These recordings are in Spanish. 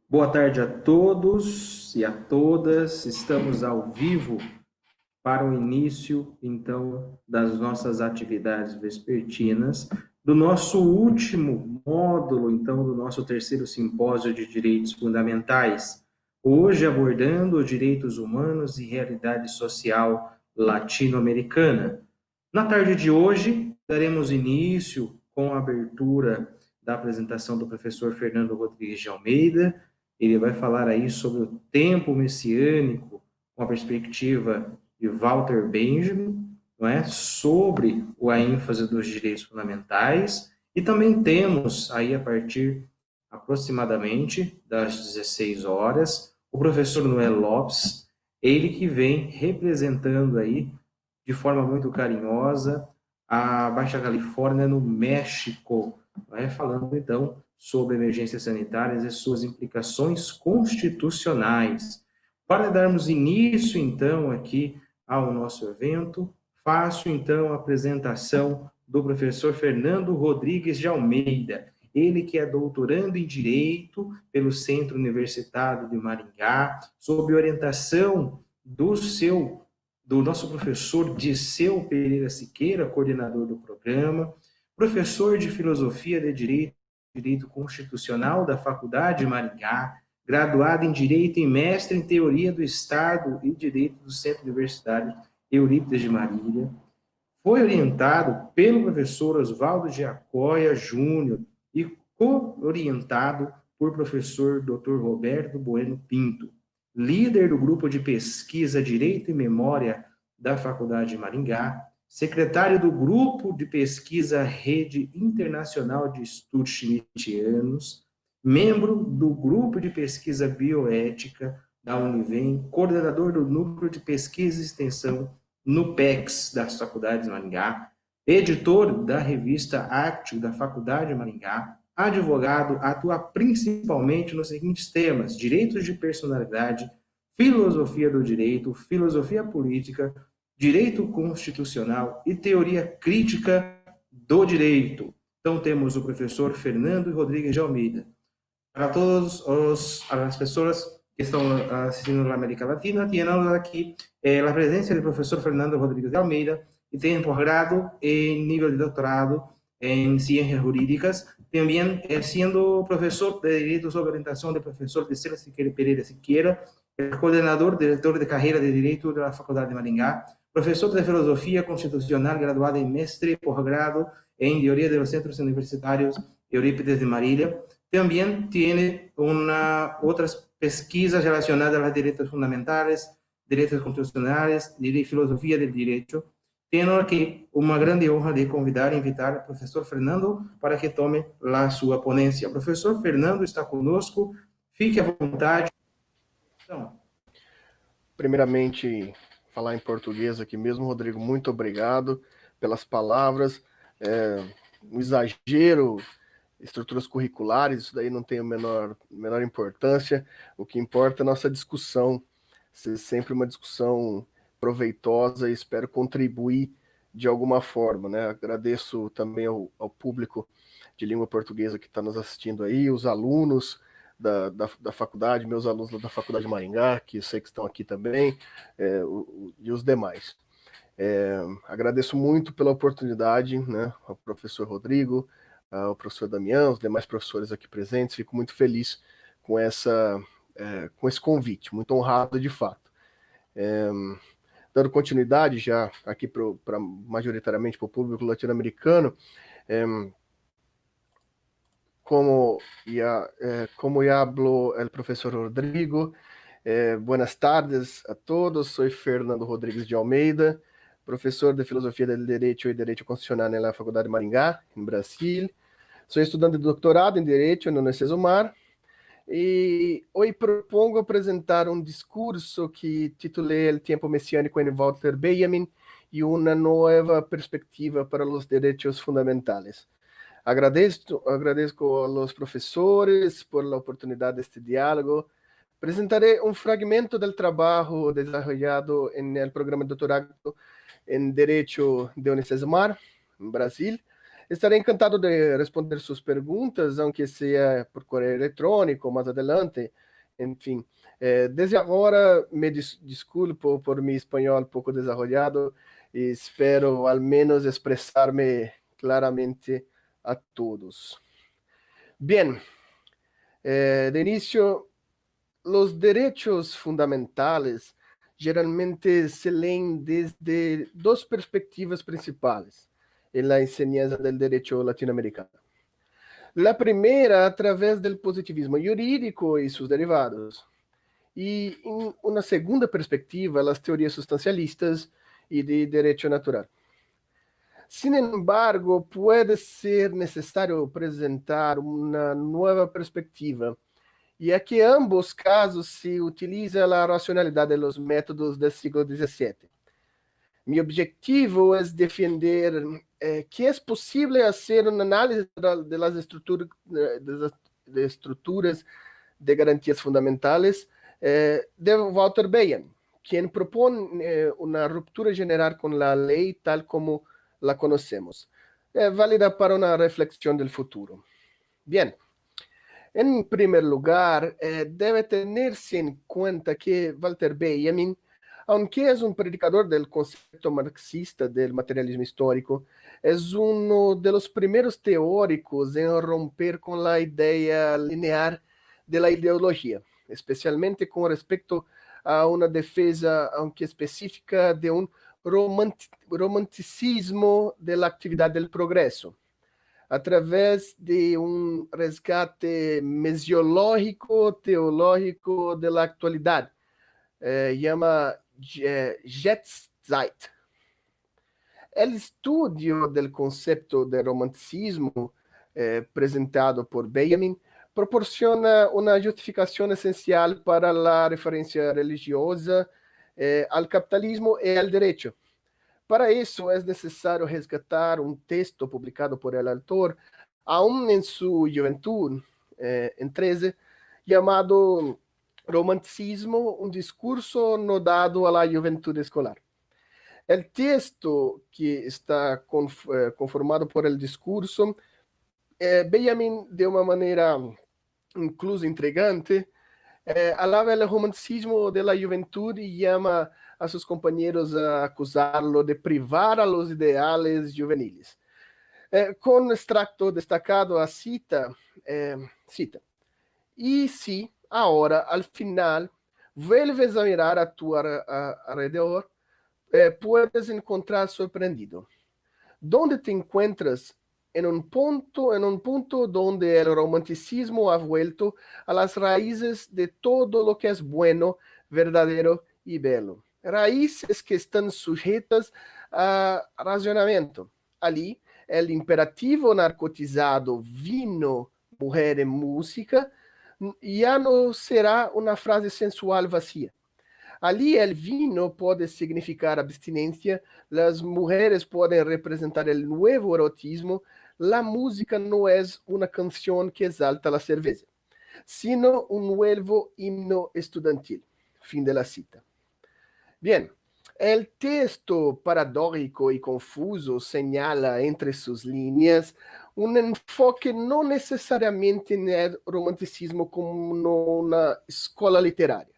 Boa tarde a todos e a todas. Estamos ao vivo para o início, então, das nossas atividades vespertinas, do nosso último módulo, então, do nosso terceiro simpósio de direitos fundamentais. Hoje abordando os direitos humanos e realidade social latino-americana. Na tarde de hoje, daremos início com a abertura da apresentação do professor Fernando Rodrigues de Almeida. Ele vai falar aí sobre o tempo messiânico, com a perspectiva de Walter Benjamin, não é? Sobre a ênfase dos direitos fundamentais. E também temos aí, a partir aproximadamente das 16 horas, o professor Noel Lopes, ele que vem representando aí de forma muito carinhosa a Baixa Califórnia no México, né? Falando então sobre emergências sanitárias e suas implicações constitucionais. Para darmos início então aqui ao nosso evento, faço então a apresentação do professor Fernando Rodrigues de Almeida, ele que é doutorando em Direito pelo Centro Universitário de Maringá, sob orientação do nosso professor Disseu Pereira Siqueira, coordenador do programa, professor de Filosofia de Direito Constitucional da Faculdade de Maringá, graduado em Direito e mestre em Teoria do Estado e Direito do Centro Universitário Eurípides de Marília. Foi orientado pelo professor Oswaldo Giacoia Júnior e co-orientado por professor Dr. Roberto Bueno Pinto, líder do grupo de pesquisa Direito e Memória da Faculdade de Maringá, secretário do grupo de pesquisa Rede Internacional de Estudos Schmittianos, membro do grupo de pesquisa Bioética da Univem, coordenador do núcleo de pesquisa e extensão no PEX das Faculdades de Maringá, editor da revista Actio da Faculdade de Maringá, advogado, atua principalmente nos seguintes temas: direitos de personalidade, filosofia do direito, filosofia política, direito constitucional e teoria crítica do direito. Então temos o professor Fernando Rodrigues de Almeida. Para todas as pessoas que estão assistindo na América Latina, temos aqui a presença do professor Fernando Rodrigues de Almeida, que tem posgrado em nível de doutorado em Ciências Jurídicas, também sendo professor de Direito sob orientação do professor Terceira Siqueira Pereira Siqueira, coordenador, diretor de carreira de Direito da Faculdade de Maringá, professor de Filosofia Constitucional, graduado em mestre e posgrado em Teoria de los Centros Universitarios Eurípides de Marília. También tiene otras pesquisas relacionadas a los derechos fundamentales, derechos constitucionales y filosofía del derecho. Tenho aqui uma grande honra de convidar e invitar o professor Fernando para que tome a sua ponência. O professor Fernando está conosco, fique à vontade. Então, primeiramente, falar em português aqui mesmo, Rodrigo, muito obrigado pelas palavras. Um exagero, estruturas curriculares, isso daí não tem a menor importância. O que importa é a nossa discussão, ser sempre uma discussão proveitosa e espero contribuir de alguma forma, né? Agradeço também ao público de língua portuguesa que está nos assistindo aí, os alunos da faculdade, meus alunos da Faculdade de Maringá, que eu sei que estão aqui também, e os demais. Agradeço muito pela oportunidade, né, ao professor Rodrigo, ao professor Damião, os demais professores aqui presentes, fico muito feliz com esse convite, muito honrado de fato. Dando continuidade já aqui majoritariamente para o público latino-americano, como ya habló el profesor Rodrigo, buenas tardes a todos, soy Fernando Rodrigues de Almeida, profesor de Filosofía del Derecho y Derecho Constitucional en la Faculdad de Maringá, en Brasil. Soy estudiante de doctorado en Derecho en la Universidad Mar y hoy propongo presentar un discurso que titulé El tiempo mesiánico en Walter Benjamin y una nueva perspectiva para los derechos fundamentales. Agradezco a los profesores por la oportunidad de este diálogo. Presentaré un fragmento del trabajo desarrollado en el programa de doctorado en Derecho de Unicesumar, en Brasil, Estaré encantado de responder sus preguntas, aunque sea por correo electrónico más adelante. En fin, desde ahora me disculpo por mi español poco desarrollado y espero al menos expresarme claramente a todos. Bien, de inicio, los derechos fundamentales geralmente se leen desde dos perspectivas principales en la enseñanza del derecho latinoamericano. La primera a través del positivismo jurídico y sus derivados, y en una segunda perspectiva, las teorías sustancialistas y de derecho natural. Sin embargo, puede ser necesario presentar una nueva perspectiva, ya que en ambos casos se utiliza la racionalidad de los métodos del siglo XVII. Mi objetivo es defender que es posible hacer un análisis de las estructuras de garantías fundamentales de Walter Benjamin, quien propone una ruptura general con la ley tal como la conocemos, válida para una reflexión del futuro. Bien, en primer lugar, debe tenerse en cuenta que Walter Benjamin, aunque es un predicador del concepto marxista del materialismo histórico, es uno de los primeros teóricos en romper con la idea lineal de la ideología, especialmente con respecto a una defensa, aunque específica, de un romanticismo de la actividad del progreso, a través de un resgate mesiológico, teológico de la actualidad. Llama Jetztzeit. El estudio del concepto de romanticismo presentado por Benjamin proporciona una justificación esencial para la referencia religiosa al capitalismo y al derecho. Para eso es necesario rescatar un texto publicado por el autor, aún en su juventud, en 13, llamado Romanticismo, un discurso no dado a la juventud escolar. El texto que está conformado por el discurso, Benjamin, de una manera incluso intrigante, alaba el romanticismo de la juventud y llama a sus compañeros a acusarlo de privar a los ideales juveniles. Con extracto destacado a cita, y si ahora, al final, vuelves a mirar a tu alrededor, puedes encontrar sorprendido. ¿Dónde te encuentras? En un punto donde el romanticismo ha vuelto a las raíces de todo lo que es bueno, verdadero y bello. Raíces que están sujetas a razonamiento. Allí, el imperativo narcotizado vino, mujer y música ya no será una frase sensual vacía. Ali el vino puede significar abstinencia, las mujeres pueden representar el nuevo erotismo, la música no es una canción que exalta la cerveza, sino un nuevo himno estudiantil. Fin de la cita. Bien, el texto paradójico y confuso señala entre sus líneas un enfoque no necesariamente en el romanticismo como una escuela literaria,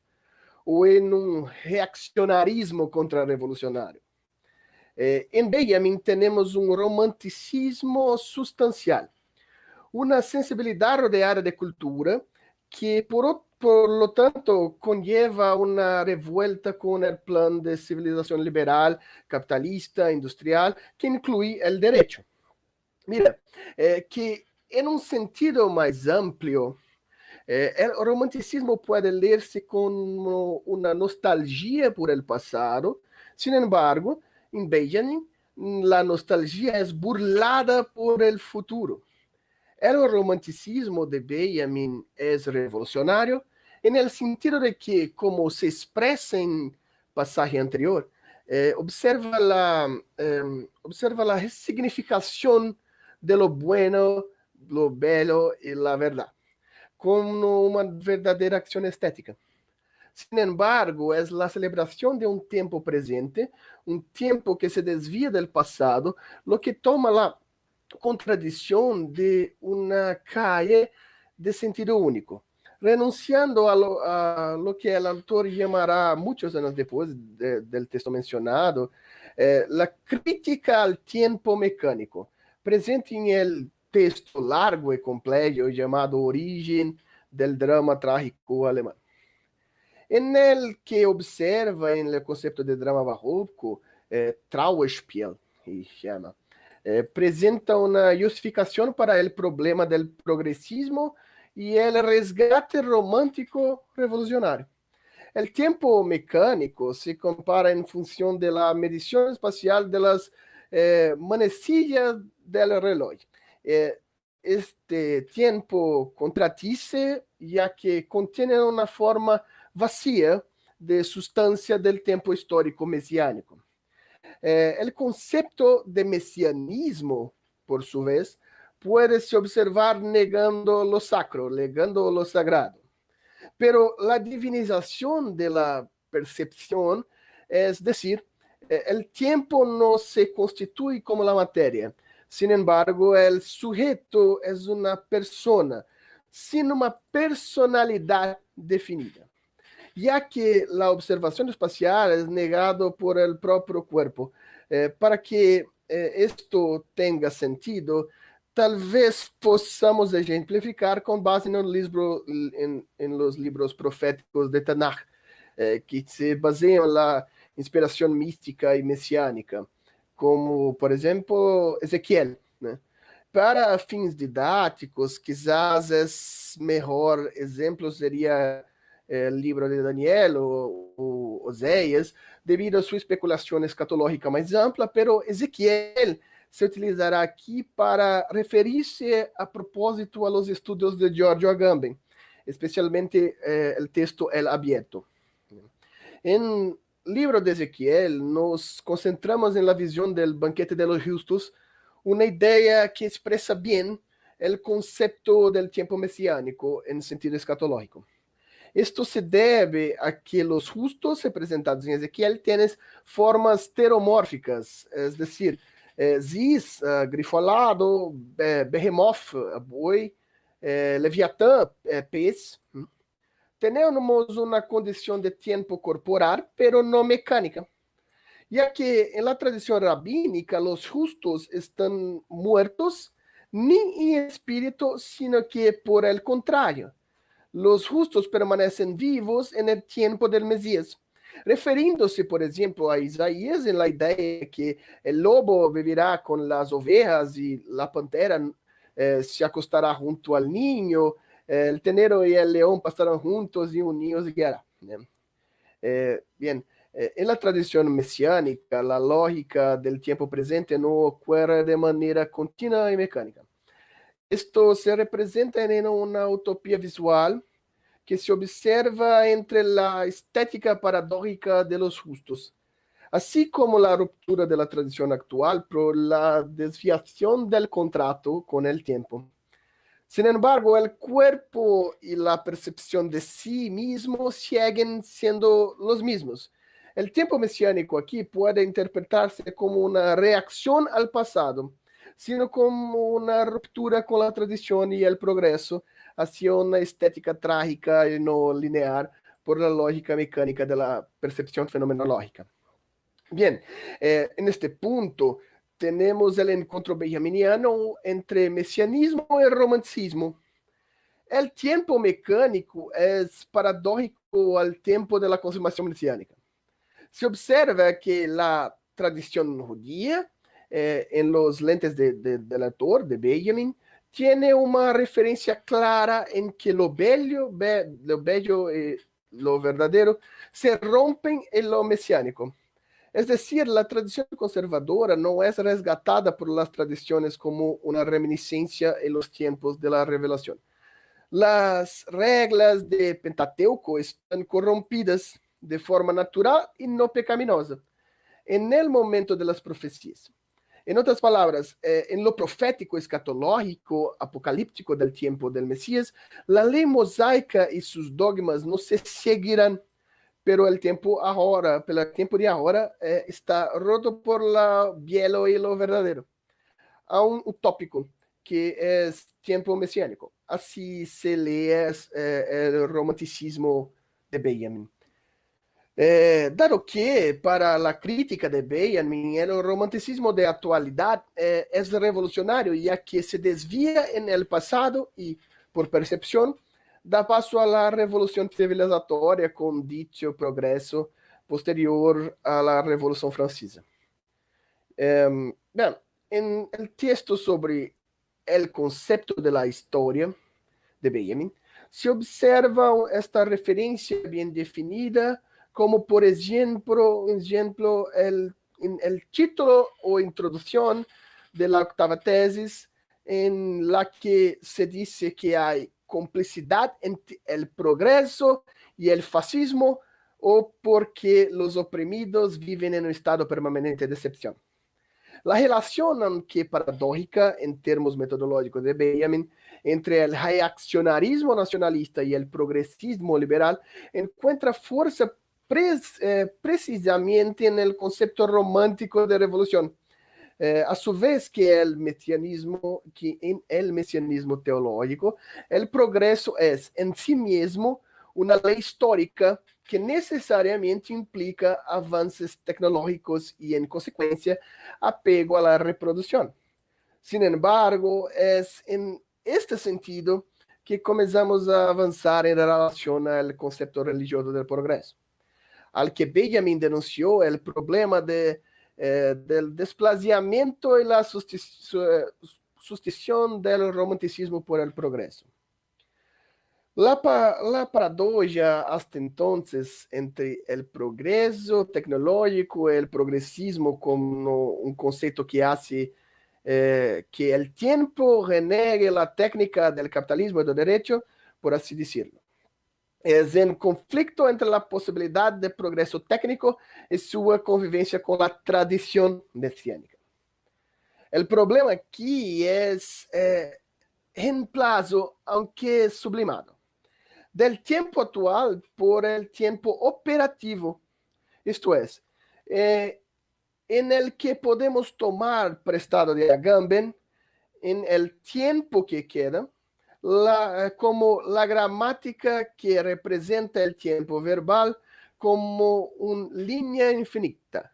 o en un reaccionarismo contrarrevolucionário. Em Benjamin temos um romanticismo substancial, uma sensibilidade rodeada de cultura que, por lo tanto, conlleva uma revuelta com o plano de civilização liberal, capitalista, industrial, que inclui o direito. Mira, que em um sentido mais amplo, el romanticismo puede leerse como una nostalgia por el pasado. Sin embargo, en Benjamin, la nostalgia es burlada por el futuro. El romanticismo de Benjamin es revolucionario en el sentido de que, como se expresa en pasaje anterior, observa la resignificación de lo bueno, lo bello y la verdad como uma verdadeira acção estética. Sin embargo, é a celebração de um tempo presente, um tempo que se desvia del passado, lo que toma contradicción de una calle de sentido único, renunciando a lo que el autor llamará muchos años después del texto mencionado, la crítica al tiempo mecánico, presente en el texto largo y complejo llamado Origen del drama trágico alemán, en el que observa en el concepto de drama barroco, Trauerspiel, y llama, presenta una justificación para el problema del progresismo y el resgate romántico revolucionario. El tiempo mecánico se compara en función de la medición espacial de las manecillas del reloj. Este tiempo contradice, ya que contiene una forma vacía de sustancia del tiempo histórico mesiánico. El concepto de mesianismo, por su vez, puede se observar negando lo sacro, negando lo sagrado. Pero la divinización de la percepción, es decir, el tiempo no se constituye como la materia. Sin embargo, el sujeto es una persona, sin una personalidad definida, ya que la observación espacial es negado por el propio cuerpo. Para que esto tenga sentido, tal vez possamos ejemplificar com base no livro, em los libros proféticos de Tanakh, que se baseiam na inspiração mística e messiânica, como, por exemplo, Ezequiel, né? Para fins didáticos, quizás é melhor exemplo seria el libro de Daniel o Oséias, debido a sua especulação escatológica mais ampla, pero Ezequiel se utilizará aqui para referir-se a propósito a los estudos de Giorgio Agamben, especialmente el texto El Abierto. En libro de Ezequiel, nos concentramos en la visión del banquete de los justos, una idea que expresa bien el concepto del tiempo mesiánico en sentido escatológico. Esto se debe a que los justos representados en Ezequiel tienen formas teromórficas, es decir, Ziz, grifo alado, Behemoth, boi, Leviatã, pez. Tenemos una condición de tiempo corporal, pero no mecánica, ya que en la tradición rabínica los justos están muertos ni en espíritu, sino que por el contrario, los justos permanecen vivos en el tiempo del Mesías, refiriéndose, por ejemplo, a Isaías en la idea de que el lobo vivirá con las ovejas y la pantera se acostará junto al niño, el ternero y el león pasarán juntos y un niño se guiará. Bien, en la tradición mesiánica, la lógica del tiempo presente no ocurre de manera continua y mecánica. Esto se representa en una utopía visual que se observa entre la estética paradójica de los justos, así como la ruptura de la tradición actual por la desviación del contrato con el tiempo. Sin embargo, el cuerpo y la percepción de sí mismo siguen siendo los mismos. El tiempo mesiánico aquí puede interpretarse como una reacción al pasado, sino como una ruptura con la tradición y el progreso hacia una estética trágica y no lineal por la lógica mecánica de la percepción fenomenológica. Bien, en este punto tenemos el encuentro benjaminiano entre mesianismo y romanticismo. El tiempo mecánico es paradójico al tiempo de la consumación mesiánica. Se observa que la tradición judía, en los lentes del autor, de Benjamin, tiene una referencia clara en que lo bello y lo verdadero se rompen en lo mesiánico. Es decir, la tradición conservadora no es resgatada por las tradiciones como una reminiscencia en los tiempos de la revelación. Las reglas de Pentateuco están corrompidas de forma natural y no pecaminosa en el momento de las profecías. En otras palabras, en lo profético, escatológico, apocalíptico del tiempo del Mesías, la ley mosaica y sus dogmas no se seguirán, pero el tiempo de ahora está roto por lo bielo y lo verdadero. a un utópico, que es tiempo mesiánico. Así se lee el romanticismo de Benjamin. Dado que para la crítica de Benjamin el romanticismo de actualidad es revolucionario, ya que se desvía en el pasado y, por percepción, da paso a la revolución civilizatoria con dicho progreso posterior a la Revolución Francesa. Bien, en el texto sobre el concepto de la historia de Benjamin, se observa esta referencia bien definida, como por ejemplo en el título o introducción de la octava tesis, en la que se dice que hay complicidad entre el progreso y el fascismo, o porque los oprimidos viven en un estado permanente de excepción. La relación, aunque paradójica en términos metodológicos de Benjamin, entre el reaccionarismo nacionalista y el progresismo liberal encuentra fuerza precisamente en el concepto romántico de revolución. A su vez que en el mesianismo teológico, el progreso es en sí mismo una ley histórica que necesariamente implica avances tecnológicos y, en consecuencia, apego a la reproducción. Sin embargo, es en este sentido que comenzamos a avanzar en relación al concepto religioso del progreso, al que Benjamin denunció el problema del desplazamiento y la sustitución del romanticismo por el progreso. La paradoja hasta entonces entre el progreso tecnológico y el progresismo como un concepto que hace que el tiempo renegue la técnica del capitalismo y del derecho, por así decirlo. Es en conflicto entre la posibilidad de progreso técnico y su convivencia con la tradición mesiánica. El problema aquí es reemplazo, aunque sublimado, del tiempo actual por el tiempo operativo, esto es, en el que podemos tomar prestado de Agamben en el tiempo que queda, como la gramática que representa el tiempo verbal como una línea infinita,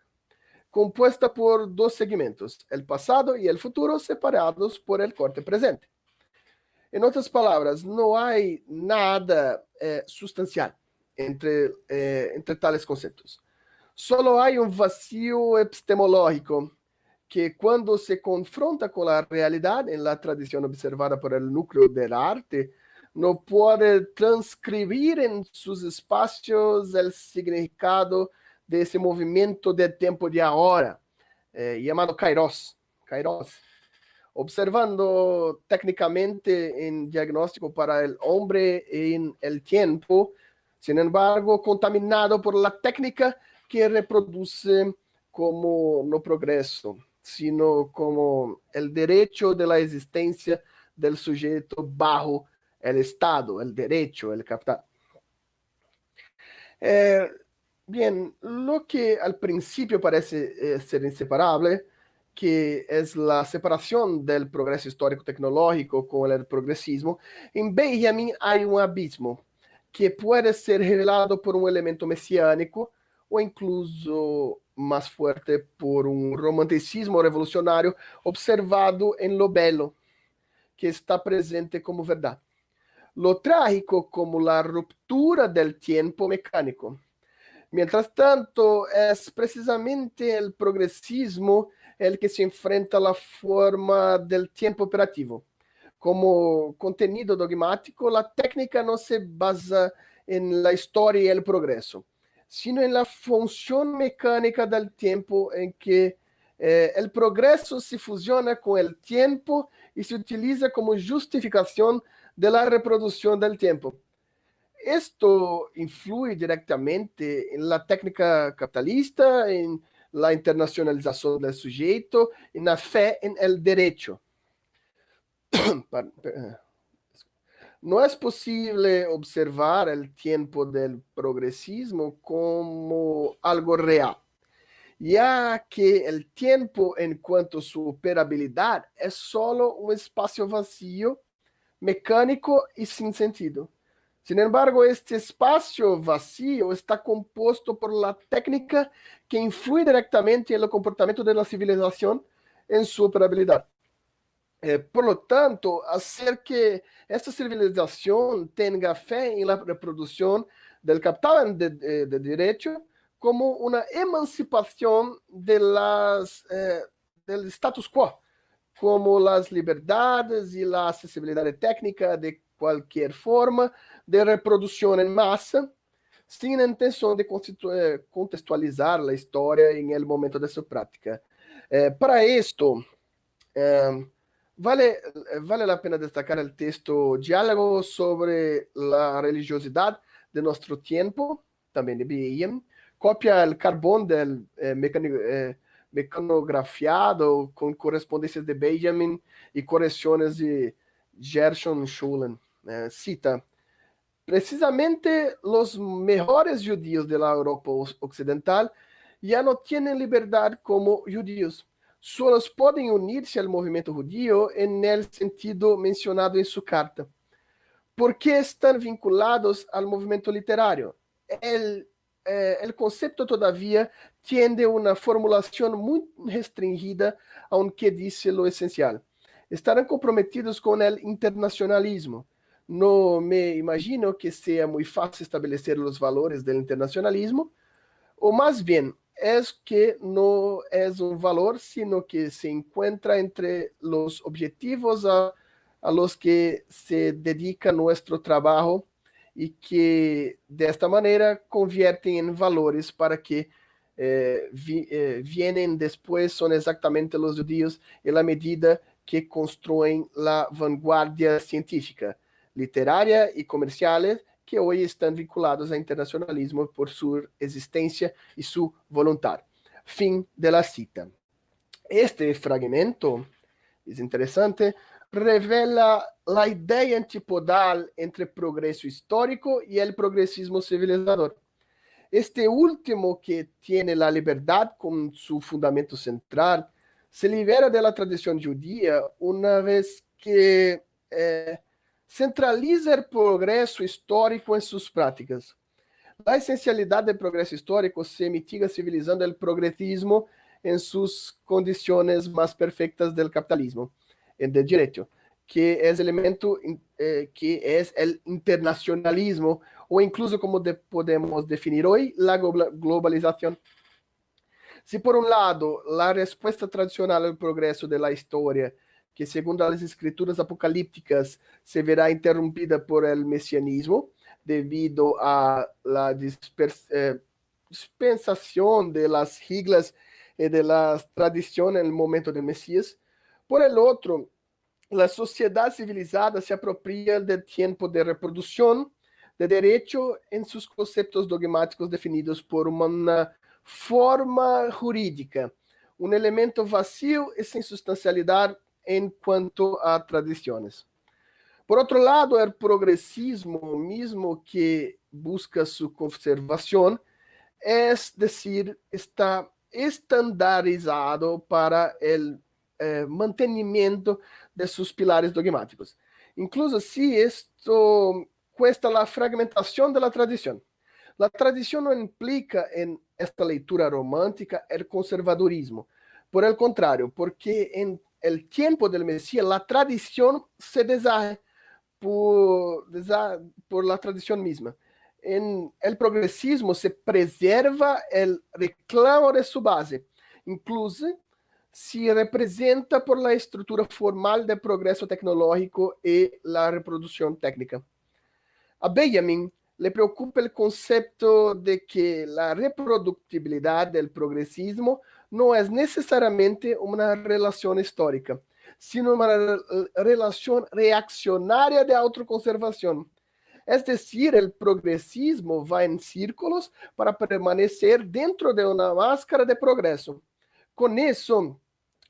compuesta por dos segmentos, el pasado y el futuro, separados por el corte presente. En otras palabras, no hay nada sustancial entre tales conceptos. Solo hay un vacío epistemológico que cuando se confronta con la realidad en la tradición observada por el núcleo del arte, no puede transcribir en sus espacios el significado de ese movimiento de tiempo de ahora, llamado Kairos. Observando técnicamente en diagnóstico para el hombre en el tiempo, sin embargo, contaminado por la técnica que reproduce como no progreso, sino como el derecho de la existencia del sujeto bajo el Estado, el derecho, el capital. Bien, lo que al principio parece ser inseparable, que es la separación del progreso histórico-tecnológico con el progresismo, en Benjamin hay un abismo que puede ser revelado por un elemento mesiánico o incluso más fuerte por un romanticismo revolucionario observado en lo belo, que está presente como verdad. Lo trágico como la ruptura del tiempo mecánico. Mientras tanto, es precisamente el progresismo el que se enfrenta a la forma del tiempo operativo. Como contenido dogmático, la técnica no se basa en la historia y el progreso, sino en la función mecánica del tiempo en que el progreso se fusiona con el tiempo y se utiliza como justificación de la reproducción del tiempo. Esto influye directamente en la técnica capitalista, en la internacionalización del sujeto, en la fe en el derecho. No es posible observar el tiempo del progresismo como algo real, ya que el tiempo en cuanto a su operabilidad es solo un espacio vacío, mecánico y sin sentido. Sin embargo, este espacio vacío está compuesto por la técnica que influye directamente en el comportamiento de la civilización en su operabilidad. Por lo tanto, hacer que esta civilización tenga fe en la reproducción del capital de derecho como una emancipación del status quo, como las libertades y la accesibilidad técnica de cualquier forma de reproducción en masa, sin intención de contextualizar la historia en el momento de su práctica. Para esto, eh, vale la pena destacar el texto Diálogo sobre la religiosidad de nuestro tiempo, también de Benjamin, copia el carbón del mecanografiado con correspondencias de Benjamin y correcciones de Gershon Schulen. Cita, precisamente los mejores judíos de la Europa occidental ya no tienen libertad como judíos. Solo pueden unirse al movimiento judío en el sentido mencionado en su carta. ¿Por qué están vinculados al movimiento literario? El concepto todavía tiene una formulación muy restringida, aunque dice lo esencial. Estarán comprometidos con el internacionalismo. No me imagino que sea muy fácil establecer los valores del internacionalismo, o más bien es que no es un valor, sino que se encuentra entre los objetivos a los que se dedica nuestro trabajo y que de esta manera convierten en valores para que vienen después, son exactamente los judíos en la medida que construyen la vanguardia científica, literaria y comerciales que hoy están vinculados al internacionalismo por su existencia y su voluntad. Fin de la cita. Este fragmento es interesante, revela la idea antipodal entre progreso histórico y el progresismo civilizador. Este último, que tiene la libertad como su fundamento central, se libera de la tradición judía una vez que centraliza el progreso histórico en sus prácticas. La esencialidad del progreso histórico se mitiga civilizando el progresismo en sus condiciones más perfectas del capitalismo, del derecho, que es elemento que es el internacionalismo, o incluso como podemos definir hoy, la globalización. Si por un lado la respuesta tradicional al progreso de la historia, que según las escrituras apocalípticas se verá interrumpida por el mesianismo, debido a la dispensación de las siglas y de las tradiciones en el momento del Mesías. Por el otro, la sociedad civilizada se apropia del tiempo de reproducción de derecho en sus conceptos dogmáticos definidos por una forma jurídica, un elemento vacío y sin sustancialidad en cuanto a tradiciones. Por otro lado, el progresismo mismo, que busca su conservación, es decir, está estandarizado para el mantenimiento de sus pilares dogmáticos. Incluso si esto cuesta la fragmentación de la tradición. La tradición no implica en esta lectura romántica el conservadurismo. Por el contrario, porque en el tiempo del Mesías la tradición se deshace por la tradición misma. En el progresismo se preserva el reclamo de su base, incluso si representa por la estructura formal del progreso tecnológico y la reproducción técnica. A Benjamin le preocupa el concepto de que la reproductibilidad del progresismo no es necesariamente una relación histórica, sino una relación reaccionaria de autoconservación. Es decir, el progresismo va en círculos para permanecer dentro de una máscara de progreso. Con eso,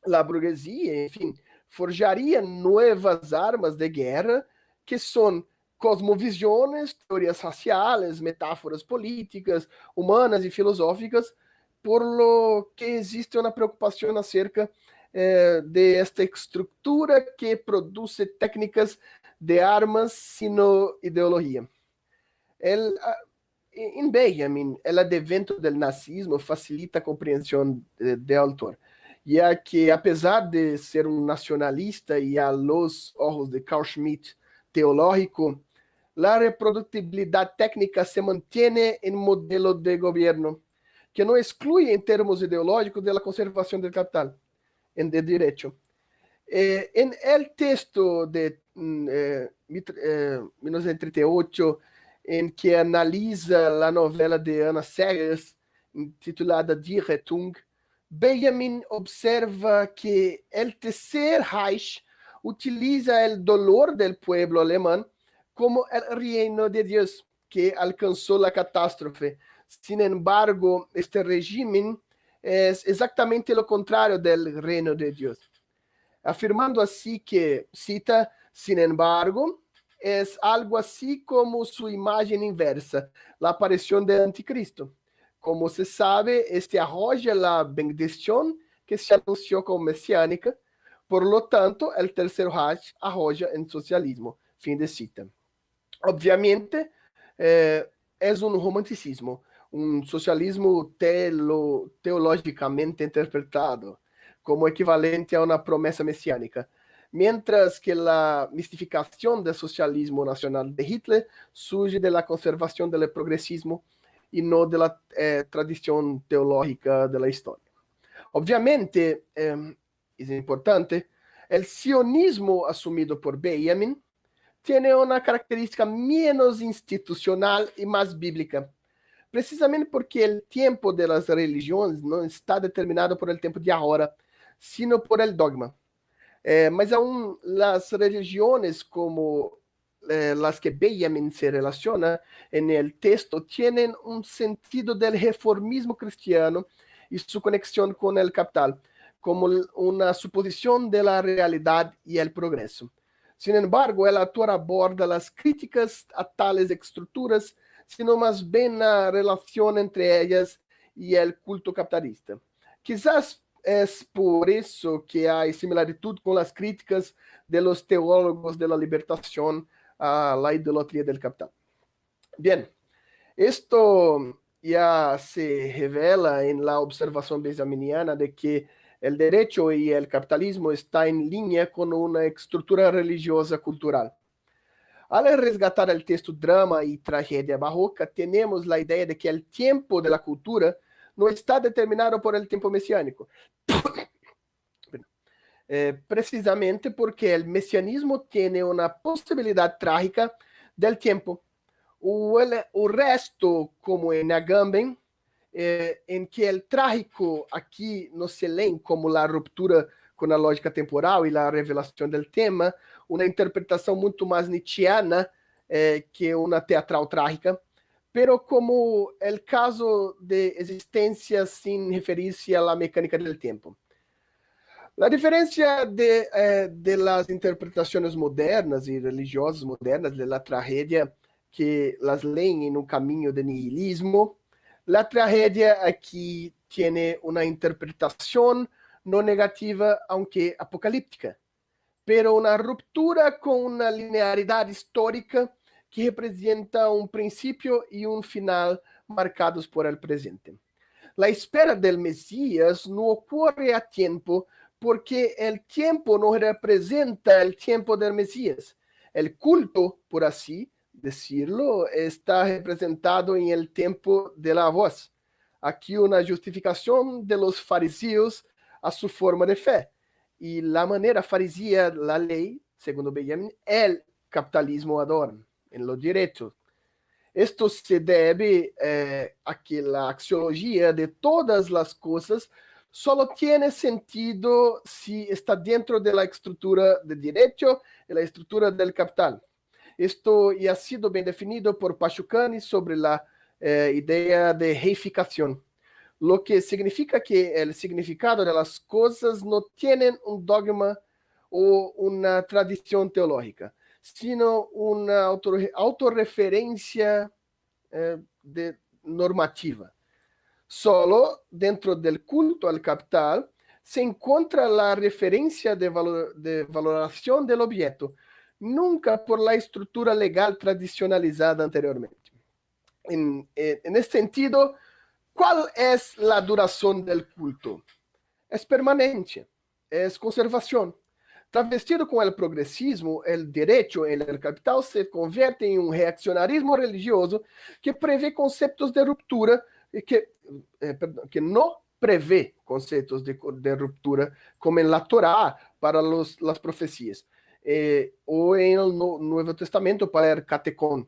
la burguesía, en fin, forjaría nuevas armas de guerra que son cosmovisiones, teorias raciales, metáforas políticas, humanas y filosóficas por lo que existe una preocupación acerca de esta estructura que produce técnicas de armas, sino ideología. Em Benjamin, el advento del nazismo facilita a compreensão de autor, ya que apesar de ser um nacionalista e a los ojos de Carl Schmitt teológico, la reproductibilidad técnica se mantiene en modelo de gobierno, que no excluye en termos ideológicos de la conservación del capital, en de derecho. En el texto de 1938, em que analisa a novela de Anna Seghers, titulada Die Rettung, Benjamin observa que el Tercer Reich utiliza el dolor del pueblo alemán como el reino de Dios que alcanzó la catástrofe. Sin embargo, este régimen es exactamente lo contrario del reino de Dios, afirmando así que, cita, sin embargo, es algo así como su imagen inversa, la aparición del anticristo. Como se sabe, este arroja la bendición que se anunció como mesiánica, por lo tanto, el Tercer Reich arroja en socialismo. Fin de cita. Obviamente, es un romanticismo, un socialismo teológicamente interpretado como equivalente a una promesa mesiánica, mientras que la mistificación del socialismo nacional de Hitler surge de la conservación del progresismo y no de la tradición teológica de la historia. Obviamente, es importante, el sionismo asumido por Benjamin tiene una característica menos institucional y más bíblica, precisamente porque el tiempo de las religiones no está determinado por el tiempo de ahora, sino por el dogma. Mas aún las religiones como las que Benjamin se relaciona en el texto tienen un sentido del reformismo cristiano y su conexión con el capital, como una suposición de la realidad y el progreso. Sin embargo, el autor aborda las críticas a tales estructuras, sino más bien la relación entre ellas y el culto capitalista. Quizás es por eso que hay similitud con las críticas de los teólogos de la libertación a la idolatría del capital. Bien, esto ya se revela en la observación benjaminiana de que el derecho y el capitalismo está en línea con una estructura religiosa cultural. Al resgatar el texto drama y tragedia barroca, tenemos la idea de que el tiempo de la cultura no está determinado por el tiempo mesiánico. Precisamente porque el mesianismo tiene una posibilidad trágica del tiempo. O resto, como en Agamben, em que el trágico aqui no se leen como la ruptura com a lógica temporal e a revelação del tema, uma interpretação muito mais nietzscheana que uma teatral trágica, pero como el caso de existência sin referirse a la mecánica del tiempo. La diferencia de las interpretaciones modernas y religiosas modernas de la tragedia que las leen en un camino de nihilismo, la tragedia aquí tiene una interpretación no negativa, aunque apocalíptica, pero una ruptura con una linearidad histórica que representa un principio y un final marcados por el presente. La espera del Mesías no ocurre a tiempo porque el tiempo no representa el tiempo del Mesías. El culto, por así decirlo, está representado en el tiempo de la voz. Aquí una justificación de los fariseos a su forma de fe. Y la manera farisea, la ley, segundo Benjamin, el capitalismo adorna en los derechos. Esto se debe a que la axiología de todas las cosas solo tiene sentido si está dentro de la estructura de derecho y la estructura del capital. Esto ya ha sido bien definido por Pachucani sobre la idea de reificación, lo que significa que el significado de las cosas no tienen un dogma o una tradición teológica, sino una autorreferencia normativa. Solo dentro del culto al capital se encuentra la referencia de valoración del objeto, nunca por la estructura legal tradicionalizada anteriormente. En este sentido, ¿cuál es la duración del culto? Es permanente, es conservación. Travestido con el progresismo, el derecho en el capital se convierte en un reaccionarismo religioso que prevé conceptos de ruptura, que no prevé conceptos de ruptura, como en la Torá para las profecías, o en el Nuevo Testamento para el catecón.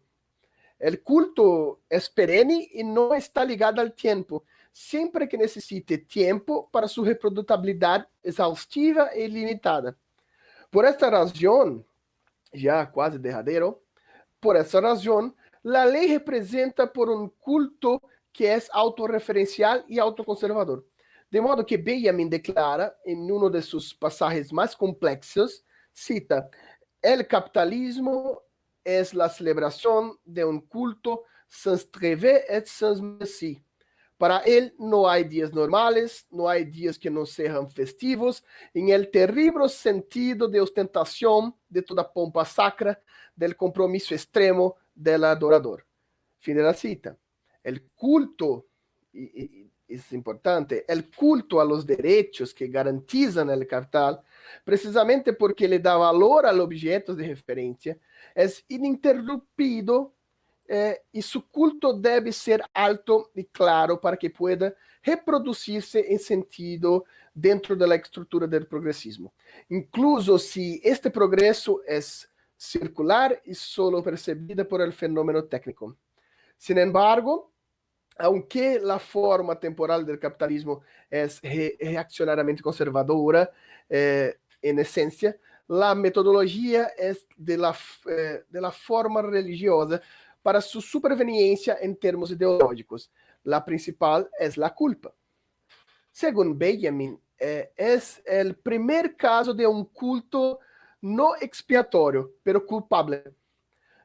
El culto es perenne y no está ligado al tiempo, siempre que necesite tiempo para su reproducibilidad exhaustiva e ilimitada. Por esta razón, ya quase derradeiro, por essa razão, a lei representa por um culto que é autorreferencial e autoconservador. De modo que Benjamin declara, em um de seus passagens mais complexos, cita: "El capitalismo es la celebración de un culto sans trêve et sans merci. Para él no hay días normales, no hay días que no sean festivos, en el terrible sentido de ostentación de toda pompa sacra, del compromiso extremo del adorador". Fin de la cita. El culto, y es importante, el culto a los derechos que garantizan el capital, precisamente porque le da valor al objeto de referencia, es ininterrumpido, y su culto debe ser alto y claro para que pueda reproducirse en sentido dentro de la estructura del progresismo. Incluso si este progreso es circular y solo percibida por el fenómeno técnico. Sin embargo, aunque la forma temporal del capitalismo es reaccionariamente conservadora, en esencia, la metodología es de la forma religiosa para su superveniencia en términos ideológicos. La principal es la culpa. Según Benjamin, es el primer caso de un culto no expiatorio, pero culpable.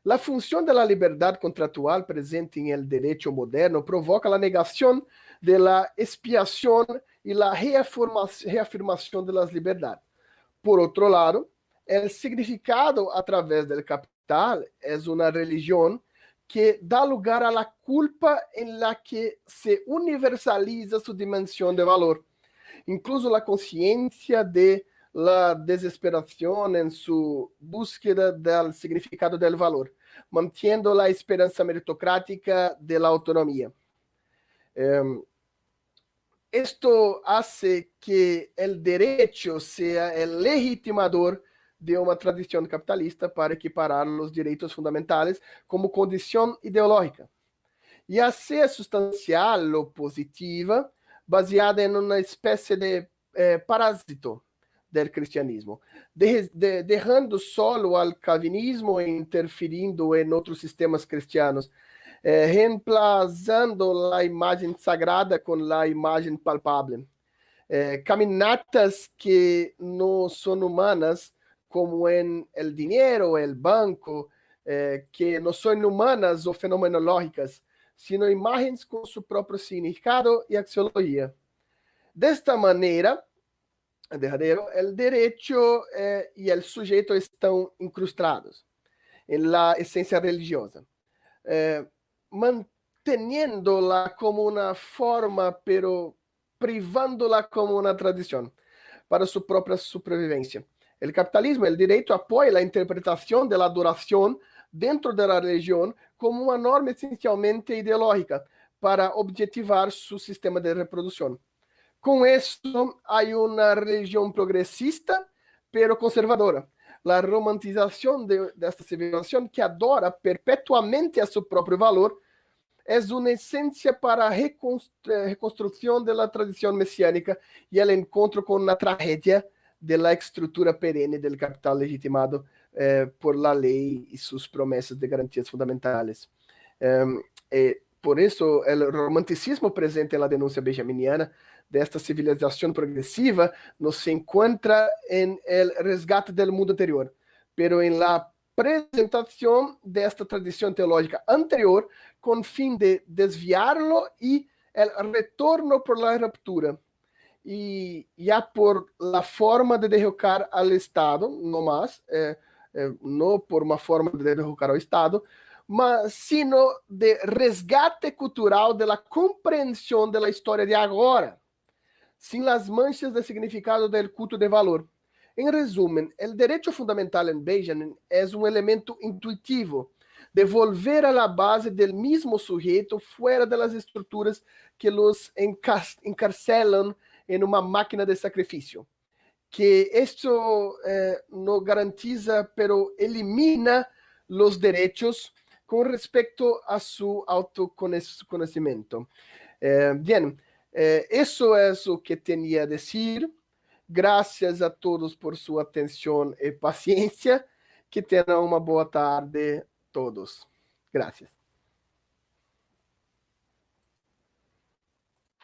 La función de la libertad contractual presente en el derecho moderno provoca la negación de la expiación y la reafirmación de las libertades. Por otro lado, el significado a través del capital es una religión que da lugar a la culpa en la que se universaliza su dimensión de valor. Incluso la conciencia de la desesperación en su búsqueda del significado del valor, manteniendo la esperanza meritocrática de la autonomía. Esto hace que el derecho sea el legitimador de uma tradição capitalista para equiparar os direitos fundamentais como condição ideológica. E a ser substancial ou positiva, baseada em uma espécie de parásito do cristianismo, deixando solo al calvinismo e interferindo em outros sistemas cristianos, reemplazando a imagem sagrada com a imagem palpável. Caminatas que não são humanas, como en el dinero, el banco, que no son humanas o fenomenológicas, sino imágenes con su propio significado y axiología. De esta manera, el derecho y el sujeto están incrustados en la esencia religiosa, manteniéndola como una forma, pero privándola como una tradición para su propia supervivencia. El capitalismo, el derecho, apoya la interpretación de la adoración dentro de la religión como una norma esencialmente ideológica para objetivar su sistema de reproducción. Con eso hay una religión progresista, pero conservadora. La romantización de esta civilización que adora perpetuamente a su propio valor es una esencia para reconstrucción de la tradición mesiánica y el encuentro con la tragedia de la estructura perenne del capital legitimado por la ley y sus promesas de garantías fundamentales. Por eso el romanticismo presente en la denuncia benjaminiana de esta civilización progresiva no se encuentra en el resgate del mundo anterior, pero en la presentación de esta tradición teológica anterior con fin de desviarlo y el retorno por la ruptura y ya por la forma de derrocar al Estado, no más, no por uma forma de derrocar ao Estado, mas sino de resgate cultural de la compreensão da história de agora, sem as manchas de significado del culto de valor. Em resumo, o direito fundamental em Benjamin é um elemento intuitivo de volver a la base del mismo sujeito fuera de las estruturas que los encarcelan en uma máquina de sacrifício. Que esto no garantiza, pero elimina los derechos con respecto a su autoconocimiento. Bien, eso es lo que tenía a decir. Gracias a todos por su atención y paciencia. Que tenham uma boa tarde todos. Gracias.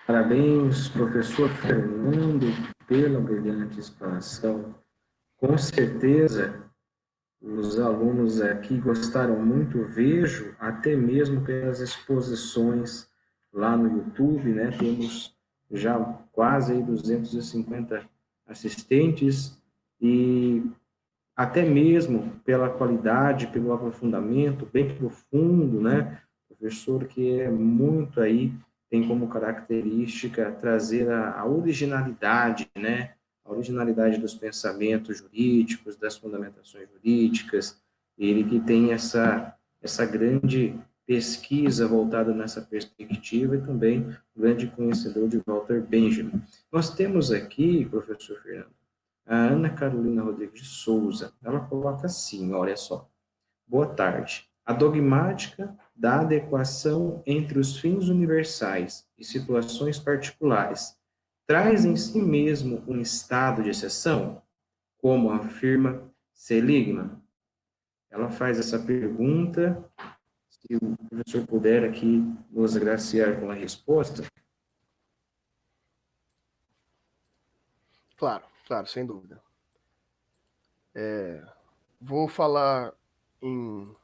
Parabéns, professor Fernando, pela brilhante explanação. Com certeza, os alunos aqui gostaram muito, vejo até mesmo pelas exposições lá no YouTube, né? Temos já quase aí 250 assistentes e até mesmo pela qualidade, pelo aprofundamento bem profundo, né? Professor que é muito aí, tem como característica trazer a originalidade, né? A originalidade dos pensamentos jurídicos, das fundamentações jurídicas, ele que tem essa grande pesquisa voltada nessa perspectiva e também grande conhecedor de Walter Benjamin. Nós temos aqui, professor Fernando, a Ana Carolina Rodrigues de Souza. Ela coloca assim, olha só. Boa tarde. A dogmática da adequação entre os fins universais e situações particulares traz em si mesmo um estado de exceção, como afirma Seligman? Ela faz essa pergunta, se o professor puder aqui nos agraciar com a resposta. Claro, sem dúvida. Vou falar em...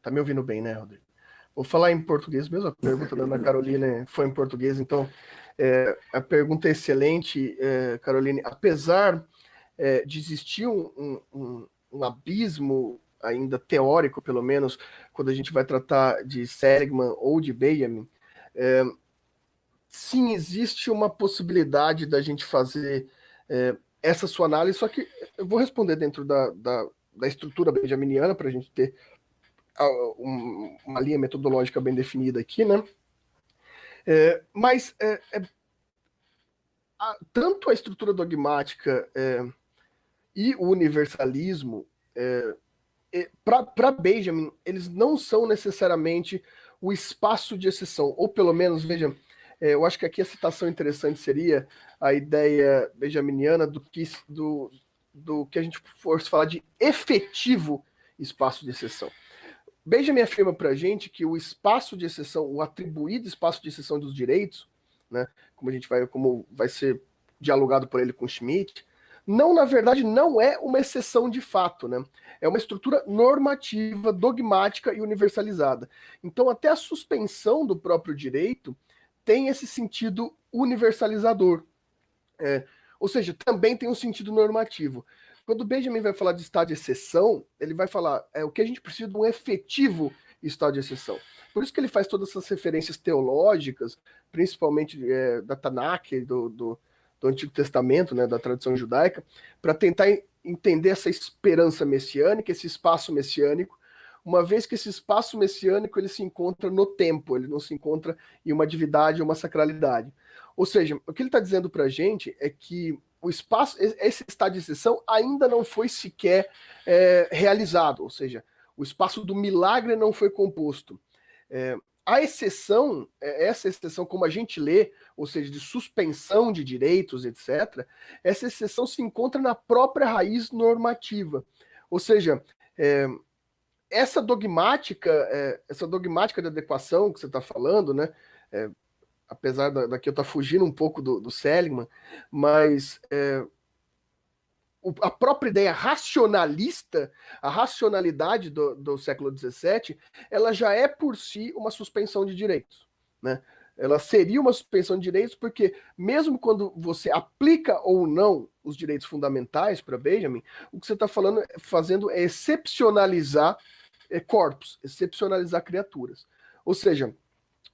Tá me ouvindo bem, né, Rodrigo? Vou falar em português mesmo, a pergunta da Ana Carolina foi em português, então a pergunta é excelente, Caroline. Apesar de existir um abismo ainda teórico, pelo menos, quando a gente vai tratar de Seligman ou de Benjamin, sim, existe uma possibilidade da gente fazer essa sua análise, só que eu vou responder dentro da estrutura benjaminiana, para a gente ter uma linha metodológica bem definida aqui, né? Mas tanto a estrutura dogmática e o universalismo, para Benjamin, eles não são necessariamente o espaço de exceção, ou pelo menos, veja, eu acho que aqui a citação interessante seria a ideia benjaminiana do que a gente fosse falar de efetivo espaço de exceção. Benjamin afirma para a gente que o espaço de exceção, o atribuído espaço de exceção dos direitos, né, como vai ser dialogado por ele com Schmitt, na verdade, não é uma exceção de fato, né? É uma estrutura normativa, dogmática e universalizada. Então, até a suspensão do próprio direito tem esse sentido universalizador. Ou seja, também tem um sentido normativo. Quando Benjamin vai falar de estado de exceção, ele vai falar o que a gente precisa de um efetivo estado de exceção. Por isso que ele faz todas essas referências teológicas, principalmente da Tanakh, do Antigo Testamento, né, da tradição judaica, para tentar entender essa esperança messiânica, esse espaço messiânico, uma vez que esse espaço messiânico ele se encontra no tempo, ele não se encontra em uma divindade ou uma sacralidade. Ou seja, o que ele está dizendo para a gente é que o espaço, esse estado de exceção ainda não foi sequer realizado, ou seja, o espaço do milagre não foi composto. A exceção, essa exceção como a gente lê, ou seja, de suspensão de direitos, etc., essa exceção se encontra na própria raiz normativa. Ou seja, essa dogmática de adequação que você está falando, né, apesar daqui eu estar fugindo um pouco do Seligman, mas a própria ideia racionalista, a racionalidade do século XVII, ela já é por si uma suspensão de direitos, né? ela seria uma suspensão de direitos, porque mesmo quando você aplica ou não os direitos fundamentais para Benjamin, o que você está fazendo é excepcionalizar corpos, excepcionalizar criaturas. Ou seja,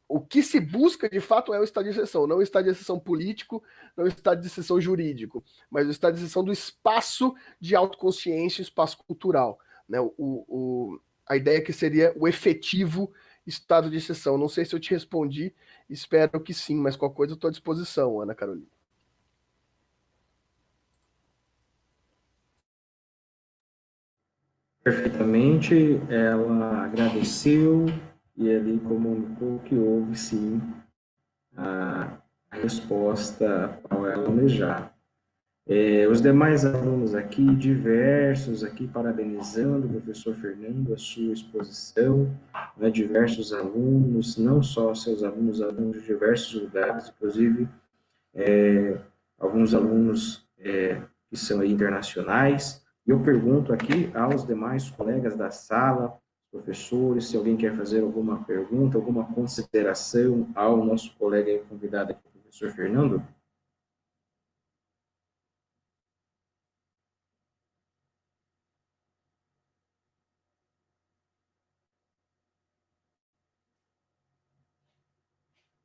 o que se busca de fato é o estado de exceção, não o estado de exceção político, não o estado de exceção jurídico, mas o estado de exceção do espaço de autoconsciência, espaço cultural. Né? A ideia que seria o efetivo estado de exceção. Não sei se eu te respondi, espero que sim, mas qualquer coisa eu estou à disposição, Ana Carolina. Perfeitamente, ela agradeceu e ali comunicou que houve sim a resposta a qual ela almejava. Os demais alunos aqui, diversos aqui, parabenizando o professor Fernando, a sua exposição, né, diversos alunos, não só seus alunos, alunos de diversos lugares, inclusive alguns alunos que são internacionais. Eu pergunto aqui aos demais colegas da sala, professores, se alguém quer fazer alguma pergunta, alguma consideração ao nosso colega convidado aqui, professor Fernando.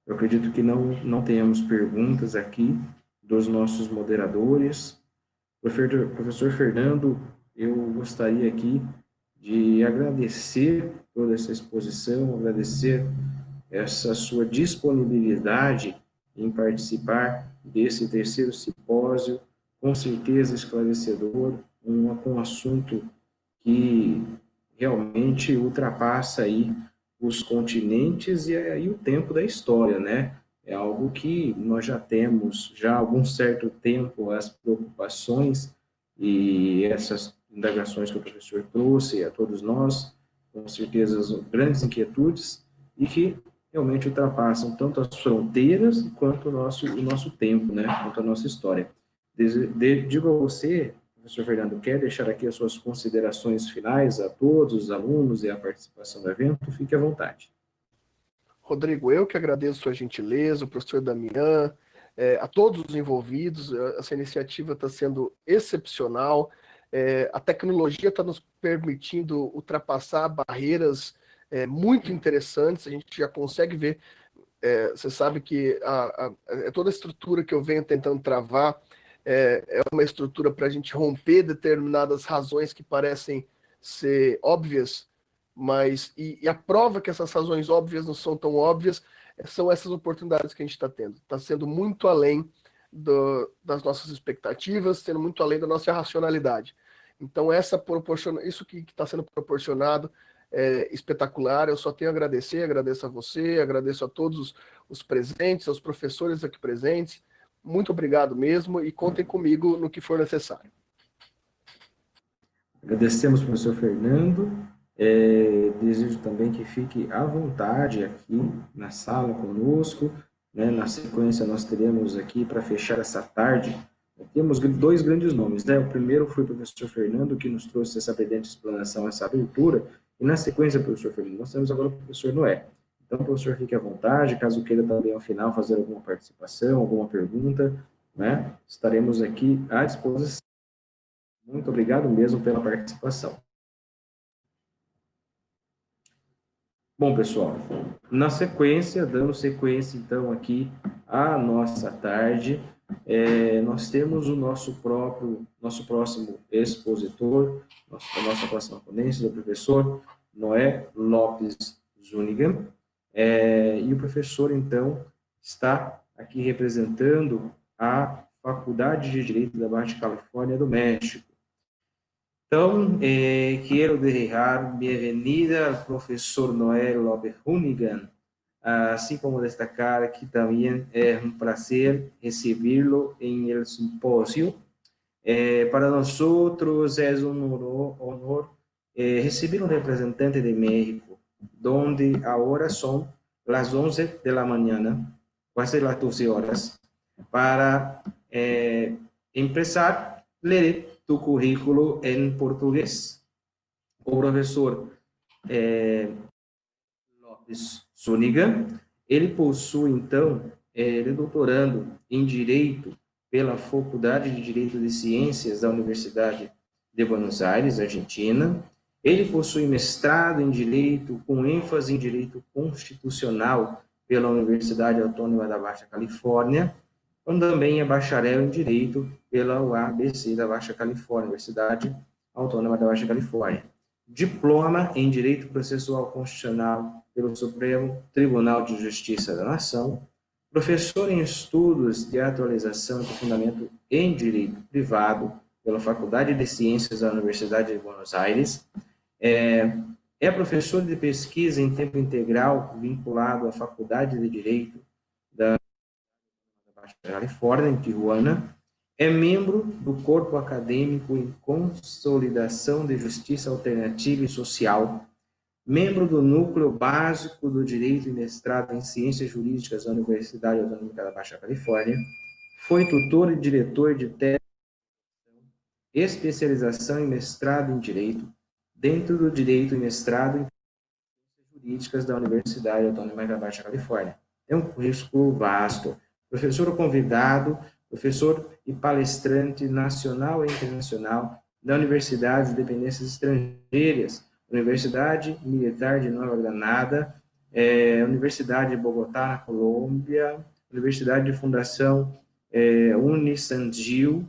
Eu acredito que não tenhamos perguntas aqui dos nossos moderadores. Professor Fernando, eu gostaria aqui de agradecer toda essa exposição, agradecer essa sua disponibilidade em participar desse terceiro simpósio, com certeza esclarecedor, um assunto que realmente ultrapassa aí os continentes e o tempo da história, né? É algo que nós já temos já há algum certo tempo as preocupações e essas indagações que o professor trouxe a todos nós, com certeza as grandes inquietudes e que realmente ultrapassam tanto as fronteiras quanto o nosso tempo, né? Quanto a nossa história. Digo a você, professor Fernando, quer deixar aqui as suas considerações finais a todos os alunos e a participação do evento? Fique à vontade. Rodrigo, eu que agradeço a sua gentileza, o professor Damian, a todos os envolvidos. Essa iniciativa está sendo excepcional. A tecnologia está nos permitindo ultrapassar barreiras muito interessantes. A gente já consegue ver. Você sabe que toda a estrutura que eu venho tentando travar é uma estrutura para a gente romper determinadas razões que parecem ser óbvias, mas e a prova que essas razões óbvias não são tão óbvias são essas oportunidades que a gente está tendo. Está sendo muito além das nossas expectativas, sendo muito além da nossa racionalidade. Então, isso que está sendo proporcionado espetacular. Eu só tenho a agradecer, agradeço a você, agradeço a todos os presentes, aos professores aqui presentes. Muito obrigado mesmo e contem comigo no que for necessário. Agradecemos, professor Fernando. Desejo também que fique à vontade aqui na sala conosco. Né? Na sequência, nós teremos aqui, para fechar essa tarde, temos dois grandes nomes. Né? O primeiro foi o professor Fernando, que nos trouxe essa brilhante explanação, essa abertura. E na sequência, professor Fernando, nós temos agora o professor Noé. Então, professor, fique à vontade, caso queira também ao final fazer alguma participação, alguma pergunta, né? Estaremos aqui à disposição. Muito obrigado mesmo pela participação. Bom, pessoal, na sequência, dando sequência então aqui à nossa tarde, nós temos o nosso próximo expositor, a nossa próxima ponência, do professor Noé Lopes Zuniga, e o professor, então, está aqui representando a Faculdade de Direito da Baixa Califórnia do México. Então, quiero dejar bienvenida al profesor Noé López Hoonigan, así como destacar que también es un placer recibirlo en el simposio. Para nosotros es un honor recibir un representante de México, donde ahora son las 11 de la mañana, casi las 12 horas, para empezar a leer tu currículo em português. O professor Lopes Zuniga, Ele possui, então, ele é doutorando em Direito pela Faculdade de Direito de Ciências da Universidade de Buenos Aires, Argentina. Ele possui mestrado em Direito, com ênfase em Direito Constitucional pela Universidade Autônoma da Baixa Califórnia, como também é bacharel em Direito pela UABC da Baixa Califórnia, Universidade Autônoma da Baixa Califórnia. Diploma em Direito Processual Constitucional pelo Supremo Tribunal de Justiça da Nação, professor em Estudos de Atualização e Aprofundamento em Direito Privado pela Faculdade de Ciências da Universidade de Buenos Aires, é professor de pesquisa em tempo integral vinculado à Faculdade de Direito da Baixa Califórnia, em Tijuana, é membro do Corpo Acadêmico em Consolidação de Justiça Alternativa e Social, membro do Núcleo Básico do Direito e mestrado em Ciências Jurídicas da Universidade Autônoma da Baixa Califórnia, foi tutor e diretor de tese, especialização em mestrado em Direito, dentro do Direito e mestrado em Ciências Jurídicas da Universidade Autônoma da Baixa Califórnia. É um currículo vasto. Professor convidado, professor e palestrante nacional e internacional da Universidade de Dependências Estrangeiras, Universidade Militar de Nova Granada, Universidade de Bogotá, na Colômbia, Universidade de Fundação Unisangil,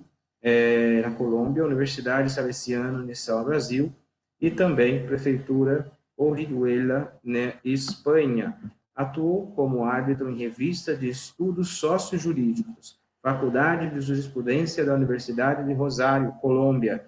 na Colômbia, Universidade Salesiana Unisal, Brasil, e também Prefeitura Orihuela, na Espanha. Atuou como árbitro em revista de estudos sociojurídicos, Faculdade de Jurisprudência da Universidade de Rosário, Colômbia,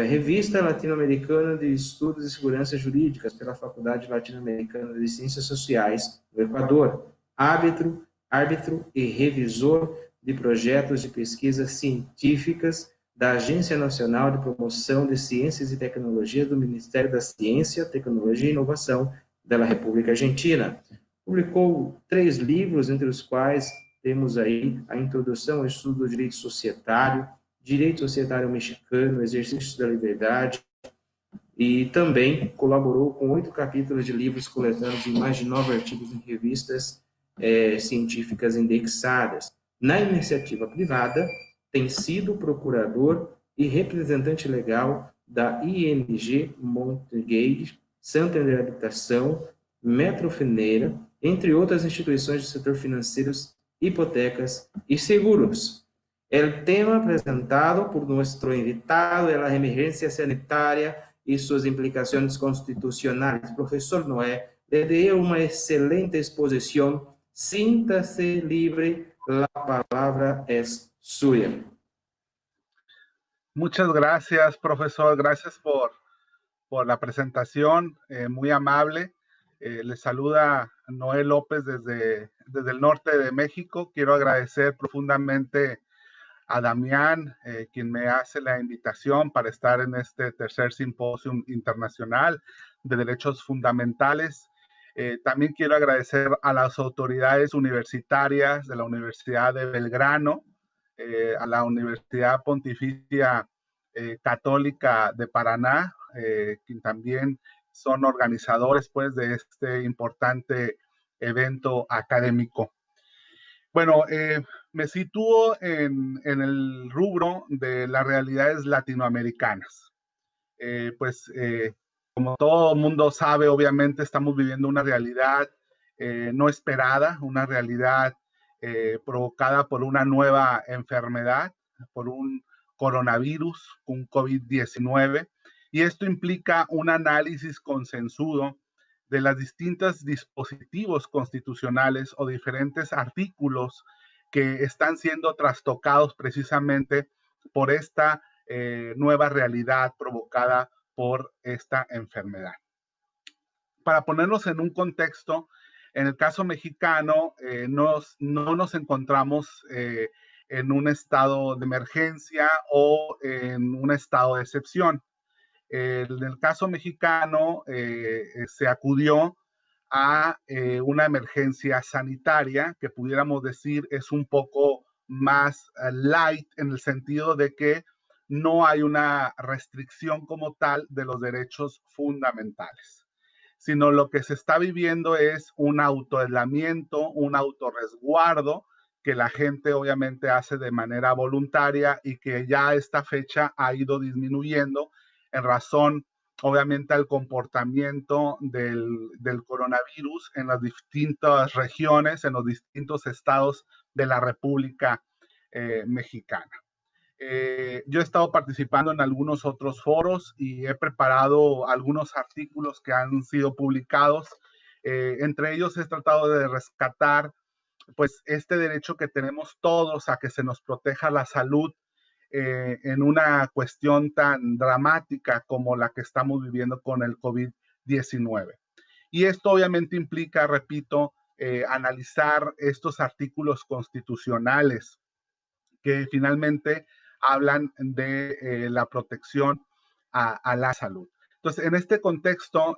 Revista Latino-Americana de Estudos e Segurança Jurídicas pela Faculdade Latino-Americana de Ciências Sociais, do Equador, árbitro e revisor de projetos de pesquisas científicas da Agência Nacional de Promoção de Ciências e Tecnologia do Ministério da Ciência, Tecnologia e Inovação da República Argentina. Publicou 3 livros, entre os quais temos aí a Introdução ao Estudo do Direito Societário, Direito Societário Mexicano, Exercício da Liberdade, e também colaborou com 8 capítulos de livros coletâneos em mais de 9 artigos em revistas científicas indexadas. Na iniciativa privada, tem sido procurador e representante legal da ING Montevideo, Santander Habitação, Metrofeneira, entre outras instituições do setor financeiros, hipotecas e seguros. El tema presentado por nuestro invitado es la emergencia sanitaria y sus implicaciones constitucionales. Profesor Noé, le dio una excelente exposición. Siéntase libre, la palabra es suya. Muchas gracias, profesor. Gracias por la presentación, muy amable. Les saluda Noé López desde el norte de México. Quiero agradecer profundamente a Damián, quien me hace la invitación para estar en este tercer simposio internacional de derechos fundamentales. También quiero agradecer a las autoridades universitarias de la Universidad de Belgrano, a la Universidad Pontificia Católica de Paraná, quien también son organizadores pues, de este importante evento académico. Bueno, me sitúo en el rubro de las realidades latinoamericanas. Como todo mundo sabe, obviamente estamos viviendo una realidad no esperada, una realidad provocada por una nueva enfermedad, por un coronavirus, un COVID-19, y esto implica un análisis consensuado de los distintos dispositivos constitucionales o diferentes artículos que están siendo trastocados precisamente por esta nueva realidad provocada por esta enfermedad. Para ponernos en un contexto, en el caso mexicano, no nos encontramos en un estado de emergencia o en un estado de excepción. En el caso mexicano, se acudió a una emergencia sanitaria que pudiéramos decir es un poco más light en el sentido de que no hay una restricción como tal de los derechos fundamentales. sino lo que se está viviendo es un autoaislamiento, un autorresguardo que la gente obviamente hace de manera voluntaria y que ya a esta fecha ha ido disminuyendo en razón obviamente al comportamiento del coronavirus en las distintas regiones, en los distintos estados de la República Mexicana. Yo he estado participando en algunos otros foros y he preparado algunos artículos que han sido publicados. Entre ellos he tratado de rescatar pues este derecho que tenemos todos a que se nos proteja la salud en una cuestión tan dramática como la que estamos viviendo con el COVID-19. Y esto obviamente implica, repito, analizar estos artículos constitucionales que finalmente hablan de la protección a la salud. Entonces, en este contexto,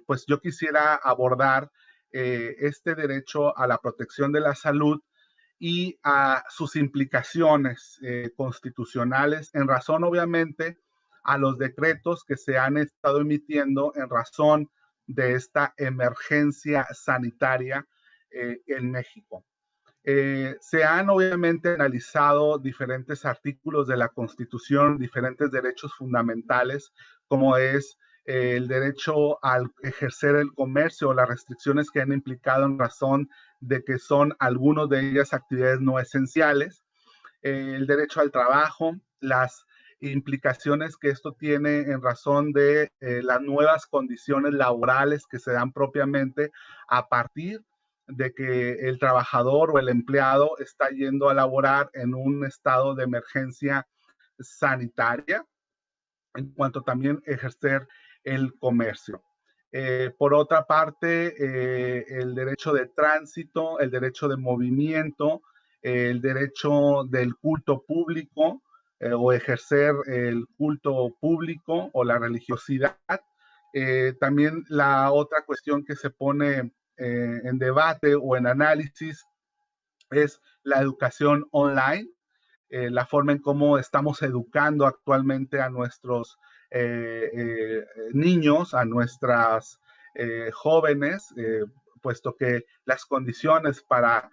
pues yo quisiera abordar este derecho a la protección de la salud y a sus implicaciones constitucionales en razón, obviamente, a los decretos que se han estado emitiendo en razón de esta emergencia sanitaria en México. Se han obviamente analizado diferentes artículos de la Constitución, diferentes derechos fundamentales, como es el derecho al ejercer el comercio o las restricciones que han implicado en razón de que son algunos de ellas actividades no esenciales, el derecho al trabajo, las implicaciones que esto tiene en razón de las nuevas condiciones laborales que se dan propiamente a partir de que el trabajador o el empleado está yendo a laborar en un estado de emergencia sanitaria, en cuanto también ejercer el comercio. Por otra parte, el derecho de tránsito, el derecho de movimiento, el derecho del culto público o ejercer el culto público o la religiosidad. También la otra cuestión que se pone en debate o en análisis es la educación online, la forma en cómo estamos educando actualmente a nuestros niños, a nuestras jóvenes, puesto que las condiciones para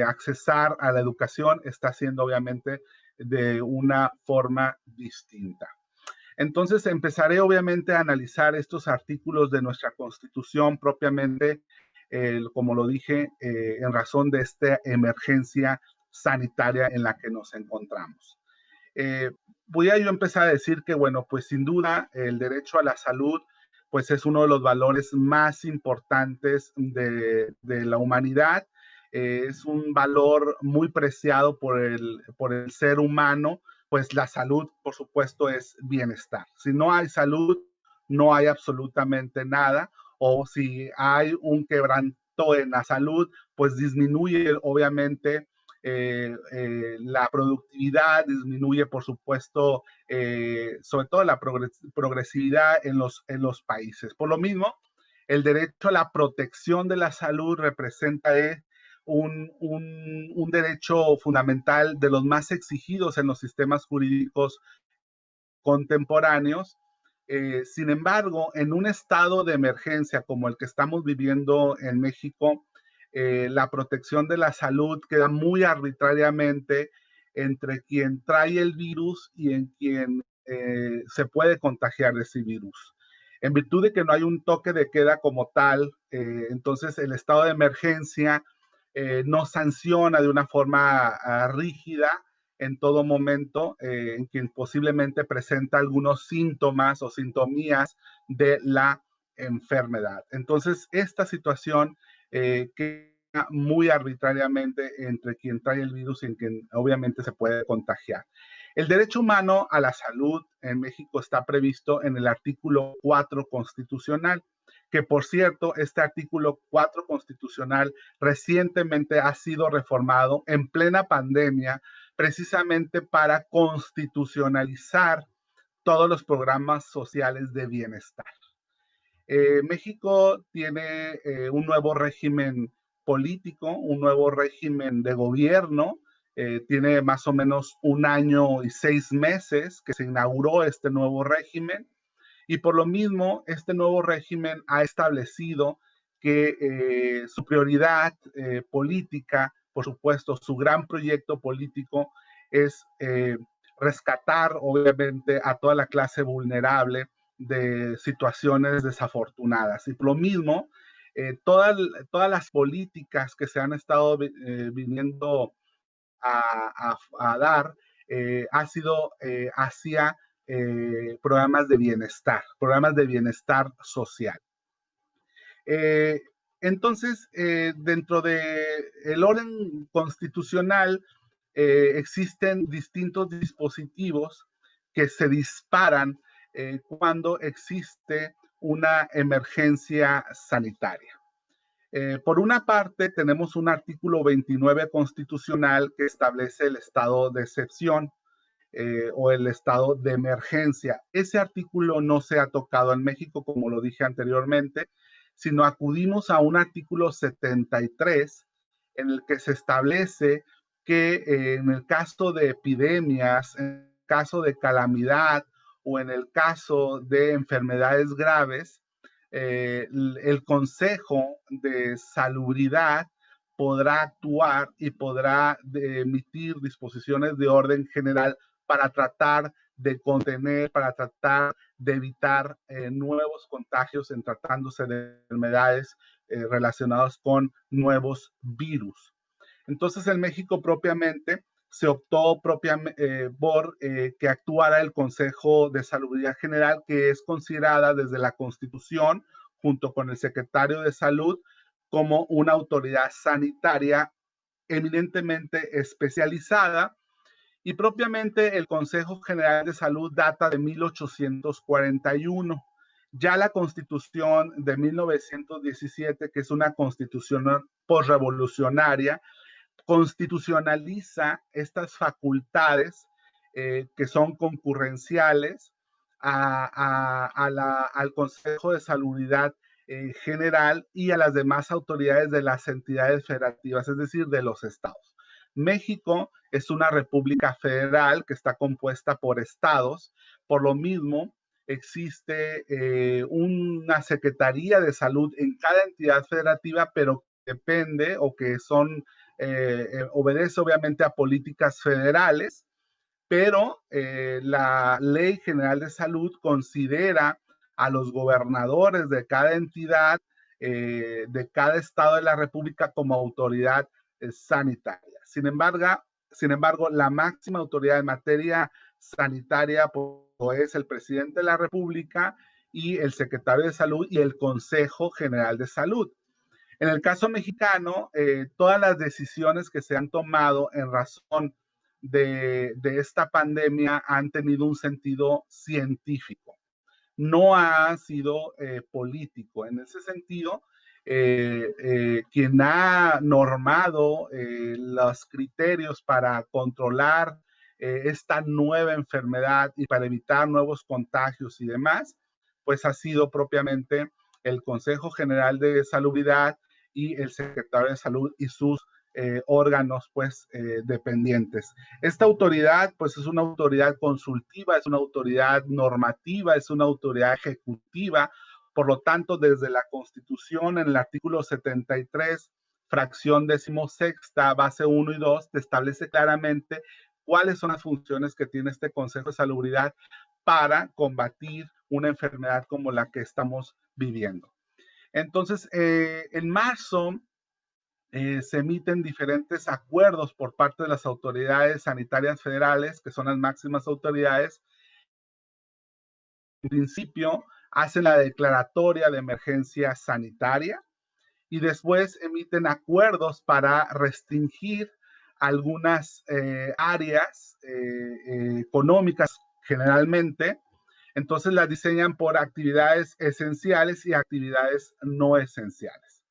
accesar a la educación está siendo obviamente de una forma distinta. Entonces empezaré obviamente a analizar estos artículos de nuestra Constitución propiamente, como lo dije, en razón de esta emergencia sanitaria en la que nos encontramos. Voy a yo empezar a decir que, bueno, pues sin duda el derecho a la salud pues es uno de los valores más importantes de la humanidad. Es un valor muy preciado por el ser humano, pues la salud, por supuesto, es bienestar. Si no hay salud, no hay absolutamente nada, o si hay un quebranto en la salud, pues disminuye obviamente la productividad, disminuye por supuesto sobre todo la progresividad en los países. Por lo mismo, el derecho a la protección de la salud representa un derecho fundamental de los más exigidos en los sistemas jurídicos contemporáneos. Sin embargo, en un estado de emergencia como el que estamos viviendo en México, la protección de la salud queda muy arbitrariamente entre quien trae el virus y en quien se puede contagiar de ese virus. En virtud de que no hay un toque de queda como tal, entonces el estado de emergencia no sanciona de una forma rígida en todo momento en quien posiblemente presenta algunos síntomas o sintomías de la enfermedad. Entonces, esta situación queda muy arbitrariamente entre quien trae el virus y en quien obviamente se puede contagiar. El derecho humano a la salud en México está previsto en el artículo 4 constitucional, que por cierto, este artículo 4 constitucional recientemente ha sido reformado en plena pandemia, precisamente para constitucionalizar todos los programas sociales de bienestar. México tiene un nuevo régimen político, un nuevo régimen de gobierno, tiene más o menos 1 año y 6 meses que se inauguró este nuevo régimen, Y por lo mismo, este nuevo régimen ha establecido que su prioridad política, por supuesto, su gran proyecto político es rescatar, obviamente, a toda la clase vulnerable de situaciones desafortunadas. Y por lo mismo, todas las políticas que se han estado viniendo a dar ha sido hacia programas de bienestar social. Entonces, dentro del orden constitucional existen distintos dispositivos que se disparan cuando existe una emergencia sanitaria. Por una parte, tenemos un artículo 29 constitucional que establece el estado de excepción o el estado de emergencia. Ese artículo no se ha tocado en México, como lo dije anteriormente, sino acudimos a un artículo 73 en el que se establece que en el caso de epidemias, en el caso de calamidad o en el caso de enfermedades graves, el Consejo de Salubridad podrá actuar y podrá emitir disposiciones de orden general para tratar de contener, para tratar de evitar nuevos contagios en tratándose de enfermedades relacionadas con nuevos virus. Entonces, en México propiamente se optó por que actuara el Consejo de Salubridad General, que es considerada desde la Constitución, junto con el Secretario de Salud, como una autoridad sanitaria eminentemente especializada. Y propiamente el Consejo General de Salud data de 1841. Ya la Constitución de 1917, que es una constitución posrevolucionaria, constitucionaliza estas facultades que son concurrenciales al Consejo de Salubridad General y a las demás autoridades de las entidades federativas, es decir, de los estados. México es una república federal que está compuesta por estados, por lo mismo existe una Secretaría de Salud en cada entidad federativa, pero depende o que son obedece obviamente a políticas federales, pero la Ley General de Salud considera a los gobernadores de cada entidad, de cada estado de la República como autoridad sanitaria. Sin embargo, la máxima autoridad en materia sanitaria es el presidente de la República y el secretario de Salud y el Consejo General de Salud. En el caso mexicano, todas las decisiones que se han tomado en razón de esta pandemia han tenido un sentido científico, no ha sido político. En ese sentido, quien ha normado los criterios para controlar esta nueva enfermedad y para evitar nuevos contagios y demás, pues ha sido propiamente el Consejo General de Salubridad y el Secretario de Salud y sus órganos pues dependientes. Esta autoridad pues es una autoridad consultiva, es una autoridad normativa, es una autoridad ejecutiva. Por lo tanto, desde la Constitución, en el artículo 73, fracción 16, base 1 y 2, te establece claramente cuáles son las funciones que tiene este Consejo de Salubridad para combatir una enfermedad como la que estamos viviendo. Entonces, en marzo se emiten diferentes acuerdos por parte de las autoridades sanitarias federales, que son las máximas autoridades. En principio, hacen la declaratoria de emergencia sanitaria y después emiten acuerdos para restringir algunas áreas económicas generalmente. Entonces las diseñan por actividades esenciales y actividades no esenciales.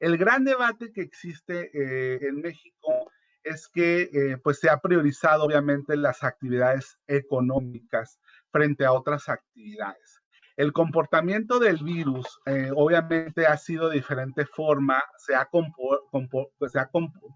El gran debate que existe en México es que pues se ha priorizado obviamente las actividades económicas frente a otras actividades. El comportamiento del virus obviamente ha sido de diferente forma, se ha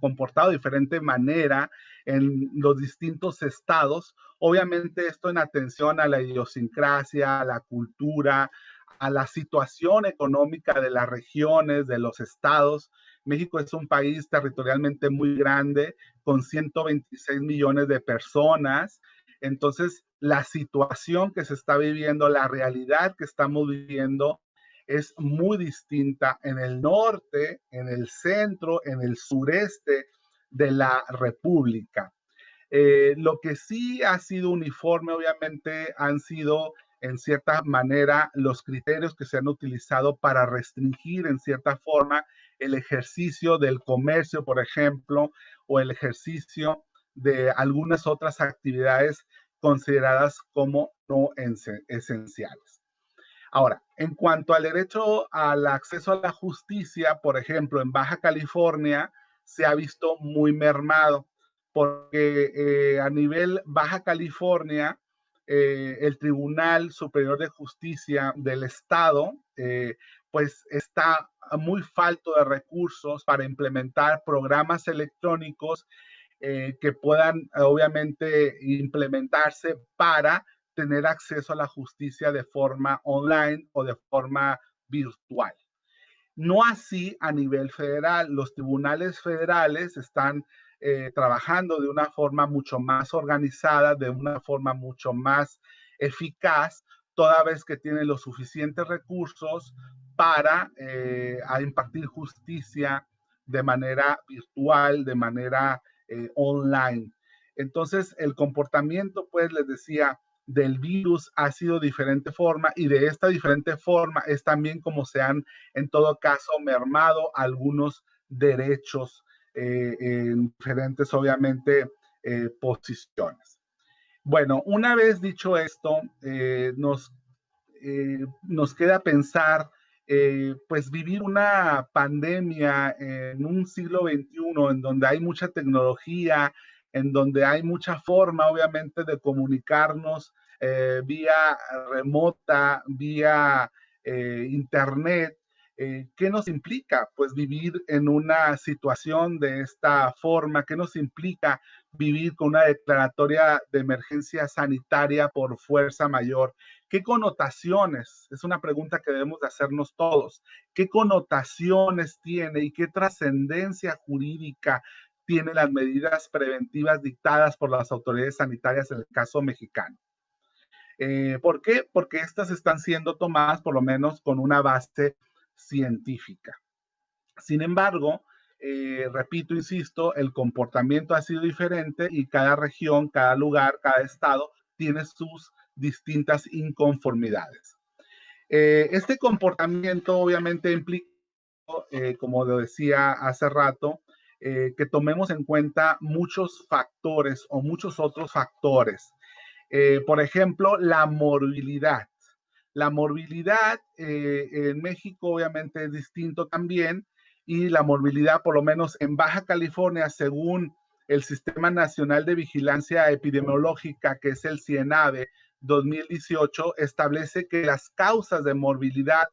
comportado de diferente manera en los distintos estados. Obviamente esto en atención a la idiosincrasia, a la cultura, a la situación económica de las regiones, de los estados. México es un país territorialmente muy grande, con 126 millones de personas. Entonces, la situación que se está viviendo, la realidad que estamos viviendo es muy distinta en el norte, en el centro, en el sureste de la República. Lo que sí ha sido uniforme, obviamente, han sido en cierta manera los criterios que se han utilizado para restringir en cierta forma el ejercicio del comercio, por ejemplo, o el ejercicio de algunas otras actividades consideradas como no esenciales. Ahora, en cuanto al derecho al acceso a la justicia, por ejemplo, en Baja California se ha visto muy mermado, porque a nivel Baja California, el Tribunal Superior de Justicia del Estado, pues está muy falto de recursos para implementar programas electrónicos que puedan obviamente implementarse para tener acceso a la justicia de forma online o de forma virtual. No así a nivel federal. Los tribunales federales están trabajando de una forma mucho más organizada, de una forma mucho más eficaz, toda vez que tienen los suficientes recursos para impartir justicia de manera virtual, de manera online. Entonces, el comportamiento, pues, les decía, del virus ha sido diferente forma, y de esta diferente forma es también como se han, en todo caso, mermado algunos derechos en diferentes, obviamente, posiciones. Bueno, una vez dicho esto, nos queda pensar, pues vivir una pandemia en un siglo XXI en donde hay mucha tecnología, en donde hay mucha forma, obviamente, de comunicarnos vía remota, vía internet. ¿Qué nos implica? Pues vivir en una situación de esta forma. ¿Qué nos implica vivir con una declaratoria de emergencia sanitaria por fuerza mayor? ¿Qué connotaciones? Es una pregunta que debemos de hacernos todos. ¿Qué connotaciones tiene y qué trascendencia jurídica tienen las medidas preventivas dictadas por las autoridades sanitarias en el caso mexicano? ¿Por qué? Porque estas están siendo tomadas por lo menos con una base científica. Sin embargo, repito, insisto, el comportamiento ha sido diferente y cada región, cada lugar, cada estado tiene sus distintas inconformidades. Este comportamiento obviamente implica, como lo decía hace rato, que tomemos en cuenta muchos factores o muchos otros factores. Por ejemplo, la morbilidad. La morbilidad en México obviamente es distinto también, y la morbilidad, por lo menos en Baja California, según el Sistema Nacional de Vigilancia Epidemiológica, que es el CIENAVE 2018, establece que las causas de morbilidad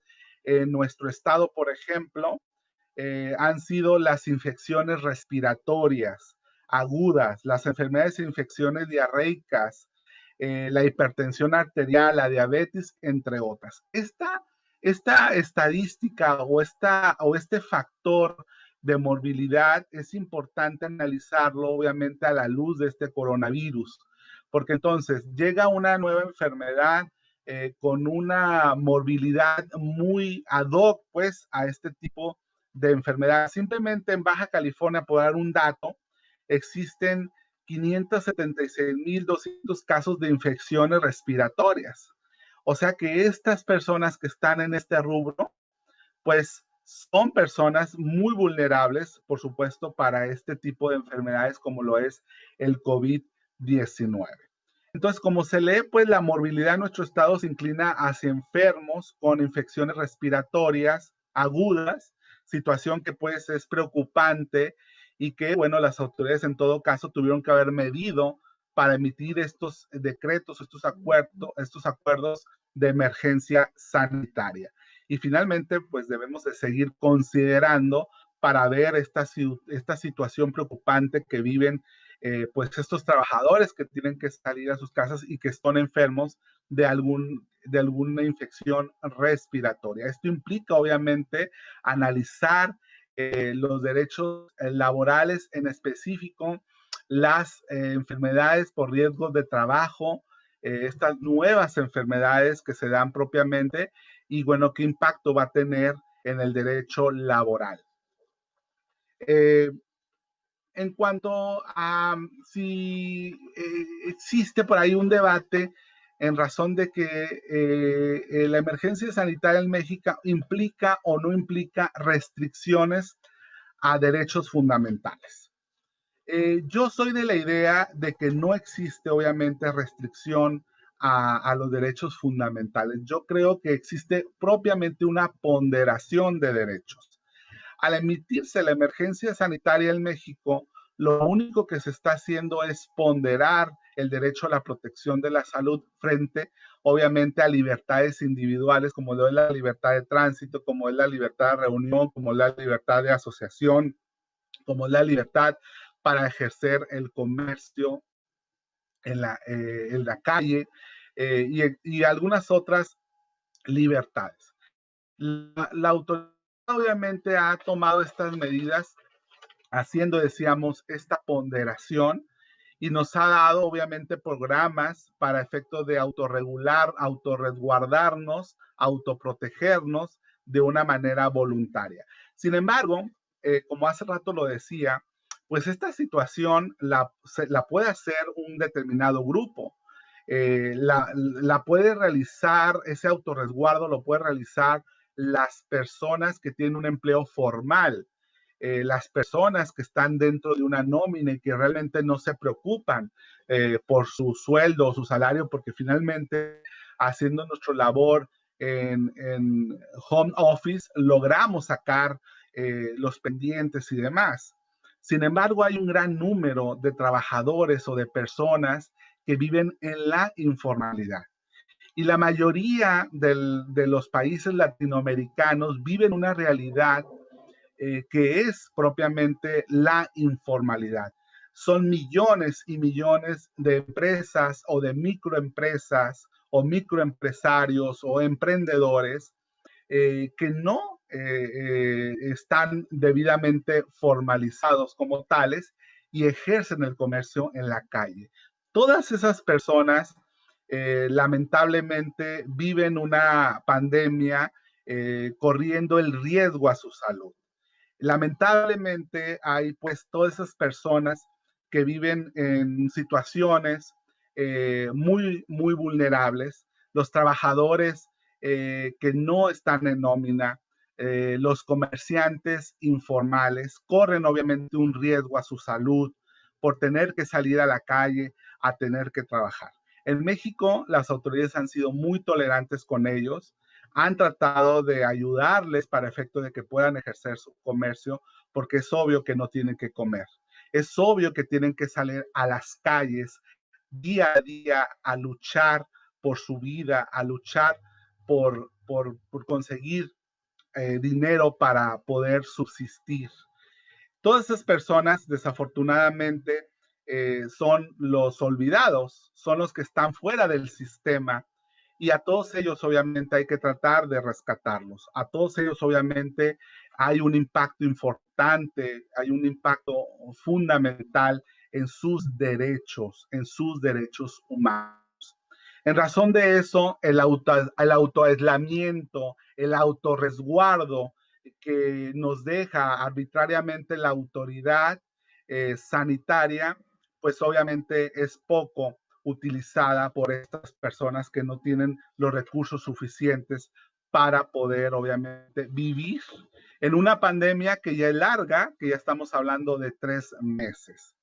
en nuestro estado, por ejemplo, han sido las infecciones respiratorias agudas, las enfermedades e infecciones diarreicas, la hipertensión arterial, la diabetes, entre otras. Esta estadística o este factor de morbilidad es importante analizarlo, obviamente, a la luz de este coronavirus, porque entonces llega una nueva enfermedad con una morbilidad muy ad hoc, pues, a este tipo de enfermedad. Simplemente en Baja California, por dar un dato, existen 576,200 casos de infecciones respiratorias. O sea que estas personas que están en este rubro, pues son personas muy vulnerables, por supuesto, para este tipo de enfermedades como lo es el COVID-19. Entonces, como se lee, pues la morbilidad en nuestro estado se inclina hacia enfermos con infecciones respiratorias agudas, situación que pues es preocupante y que, bueno, las autoridades en todo caso tuvieron que haber medido para emitir estos decretos, estos acuerdos de emergencia sanitaria. Y finalmente, pues debemos de seguir considerando para ver esta situación preocupante que viven pues estos trabajadores que tienen que salir a sus casas y que están enfermos de alguna infección respiratoria. Esto implica, obviamente, analizar los derechos laborales, en específico las enfermedades por riesgos de trabajo, estas nuevas enfermedades que se dan propiamente y, bueno, qué impacto va a tener en el derecho laboral. En cuanto a si existe por ahí un debate en razón de que la emergencia sanitaria en México implica o no implica restricciones a derechos fundamentales. Yo soy de la idea de que no existe obviamente restricción a los derechos fundamentales. Yo creo que existe propiamente una ponderación de derechos. Al emitirse la emergencia sanitaria en México, lo único que se está haciendo es ponderar el derecho a la protección de la salud frente, obviamente, a libertades individuales, como lo es la libertad de tránsito, como es la libertad de reunión, como es la libertad de asociación, como es la libertad para ejercer el comercio en la calle y algunas otras libertades. La autoridad obviamente ha tomado estas medidas haciendo, decíamos, esta ponderación y nos ha dado obviamente programas para efectos de autorregular, autorresguardarnos, autoprotegernos de una manera voluntaria. Sin embargo, como hace rato lo decía, pues esta situación la puede hacer un determinado grupo. La puede realizar, ese autorresguardo lo puede realizar las personas que tienen un empleo formal, las personas que están dentro de una nómina y que realmente no se preocupan por su sueldo o su salario, porque finalmente haciendo nuestra labor en home office logramos sacar los pendientes y demás. Sin embargo, hay un gran número de trabajadores o de personas que viven en la informalidad. Y la mayoría de los países latinoamericanos viven una realidad que es propiamente la informalidad. Son millones y millones de empresas o de microempresas o microempresarios o emprendedores que no están debidamente formalizados como tales y ejercen el comercio en la calle. Todas esas personas lamentablemente viven una pandemia corriendo el riesgo a su salud. Lamentablemente hay pues todas esas personas que viven en situaciones muy vulnerables, los trabajadores que no están en nómina, los comerciantes informales corren obviamente un riesgo a su salud por tener que salir a la calle a tener que trabajar. En México las autoridades han sido muy tolerantes con ellos, han tratado de ayudarles para efecto de que puedan ejercer su comercio, porque es obvio que no tienen que comer. Es obvio que tienen que salir a las calles día a día a luchar por su vida, a luchar por conseguir dinero para poder subsistir. Todas esas personas, desafortunadamente, son los olvidados, son los que están fuera del sistema y a todos ellos obviamente hay que tratar de rescatarlos. A todos ellos obviamente hay un impacto importante, hay un impacto fundamental en sus derechos humanos. En razón de eso, el autoaislamiento, el autorresguardo que nos deja arbitrariamente la autoridad sanitaria, pues obviamente es poco utilizada por estas personas que no tienen los recursos suficientes para poder obviamente vivir en una pandemia que ya es larga, que ya estamos hablando de 3 meses.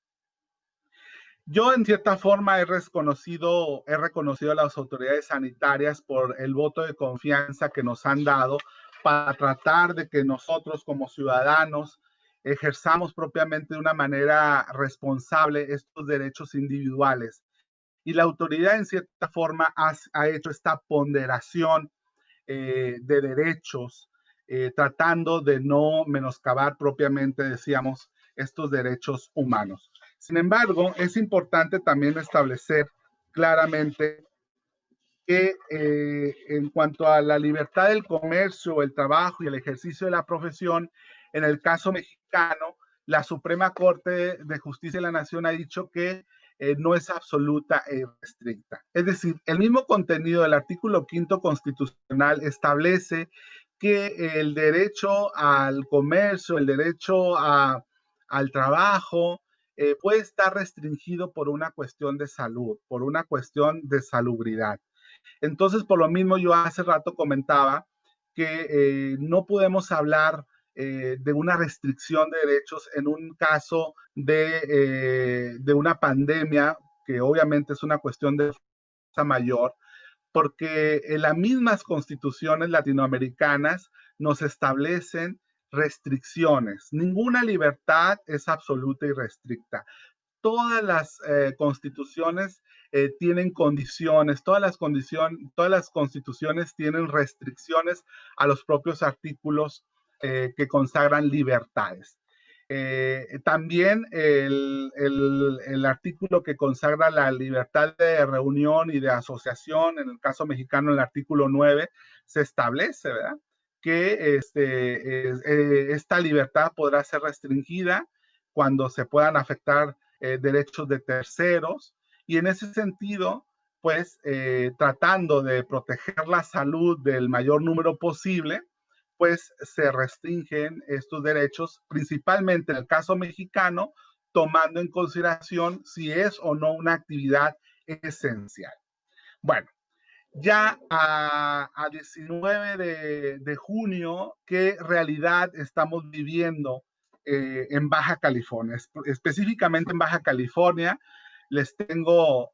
Yo en cierta forma he reconocido a las autoridades sanitarias por el voto de confianza que nos han dado para tratar de que nosotros como ciudadanos ejerzamos propiamente de una manera responsable estos derechos individuales Y la autoridad, en cierta forma, ha hecho esta ponderación de derechos, tratando de no menoscabar propiamente, decíamos, estos derechos humanos. Sin embargo, es importante también establecer claramente que en cuanto a la libertad del comercio, el trabajo y el ejercicio de la profesión, en el caso mexicano, la Suprema Corte de Justicia de la Nación ha dicho que no es absoluta e irrestricta. Es decir, el mismo contenido del artículo 5º constitucional establece que el derecho al comercio, el derecho al trabajo, puede estar restringido por una cuestión de salud, por una cuestión de salubridad. Entonces, por lo mismo, yo hace rato comentaba que no podemos hablar de una restricción de derechos en un caso de una pandemia, que obviamente es una cuestión de fuerza mayor, porque en las mismas constituciones latinoamericanas nos establecen restricciones. Ninguna libertad es absoluta y restricta. Todas las constituciones tienen condiciones, todas las constituciones tienen restricciones a los propios artículos que consagran libertades. También el artículo que consagra la libertad de reunión y de asociación, en el caso mexicano, el artículo 9, se establece, ¿verdad?, que esta libertad podrá ser restringida cuando se puedan afectar derechos de terceros, y en ese sentido, pues tratando de proteger la salud del mayor número posible, pues se restringen estos derechos, principalmente en el caso mexicano, tomando en consideración si es o no una actividad esencial. Bueno, ya a 19 de junio, ¿qué realidad estamos viviendo en Baja California? Específicamente en Baja California, les tengo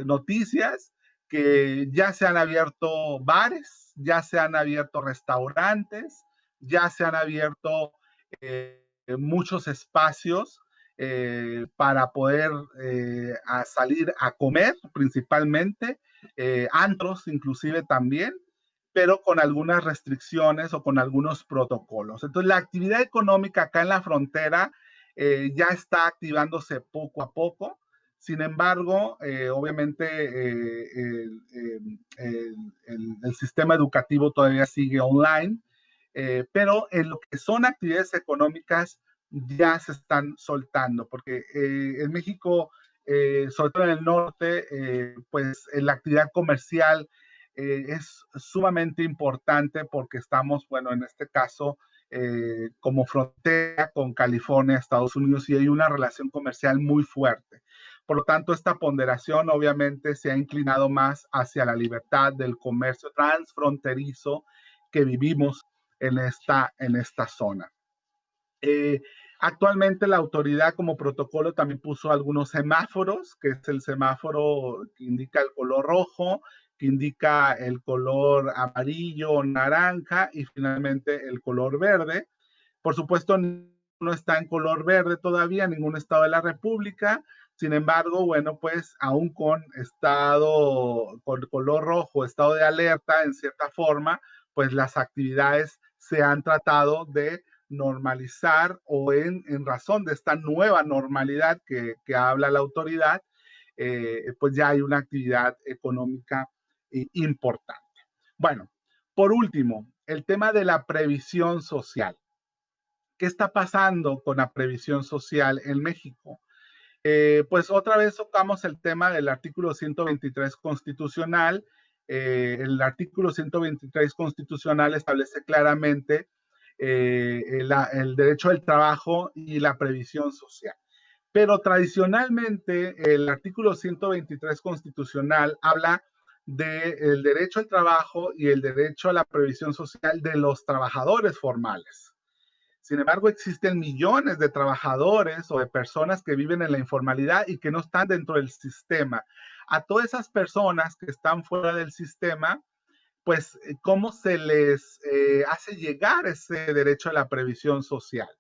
noticias que ya se han abierto bares, ya se han abierto restaurantes, ya se han abierto muchos espacios para poder salir a comer, principalmente, antros inclusive también, pero con algunas restricciones o con algunos protocolos. Entonces, la actividad económica acá en la frontera ya está activándose poco a poco. Sin embargo, obviamente el sistema educativo todavía sigue online, pero en lo que son actividades económicas ya se están soltando, porque en México, sobre todo en el norte, pues la actividad comercial es sumamente importante porque estamos, bueno, en este caso, como frontera con California, Estados Unidos, y hay una relación comercial muy fuerte. Por lo tanto, esta ponderación obviamente se ha inclinado más hacia la libertad del comercio transfronterizo que vivimos en esta zona. Actualmente la autoridad como protocolo también puso algunos semáforos, que es el semáforo que indica el color rojo, que indica el color amarillo, naranja y finalmente el color verde. Por supuesto, no está en color verde todavía en ningún estado de la República. Sin embargo, bueno, pues aún con color rojo, estado de alerta, en cierta forma, pues las actividades se han tratado de normalizar, o en razón de esta nueva normalidad que habla la autoridad, pues ya hay una actividad económica importante. Bueno, por último, el tema de la previsión social. ¿Qué está pasando con la previsión social en México? Pues otra vez tocamos el tema del artículo 123 constitucional. El artículo 123 constitucional establece claramente el derecho al trabajo y la previsión social. Pero tradicionalmente el artículo 123 constitucional habla del derecho al trabajo y el derecho a la previsión social de los trabajadores formales. Sin embargo, existen millones de trabajadores o de personas que viven en la informalidad y que no están dentro del sistema. A todas esas personas que están fuera del sistema, pues, ¿cómo se les hace llegar ese derecho a la previsión social?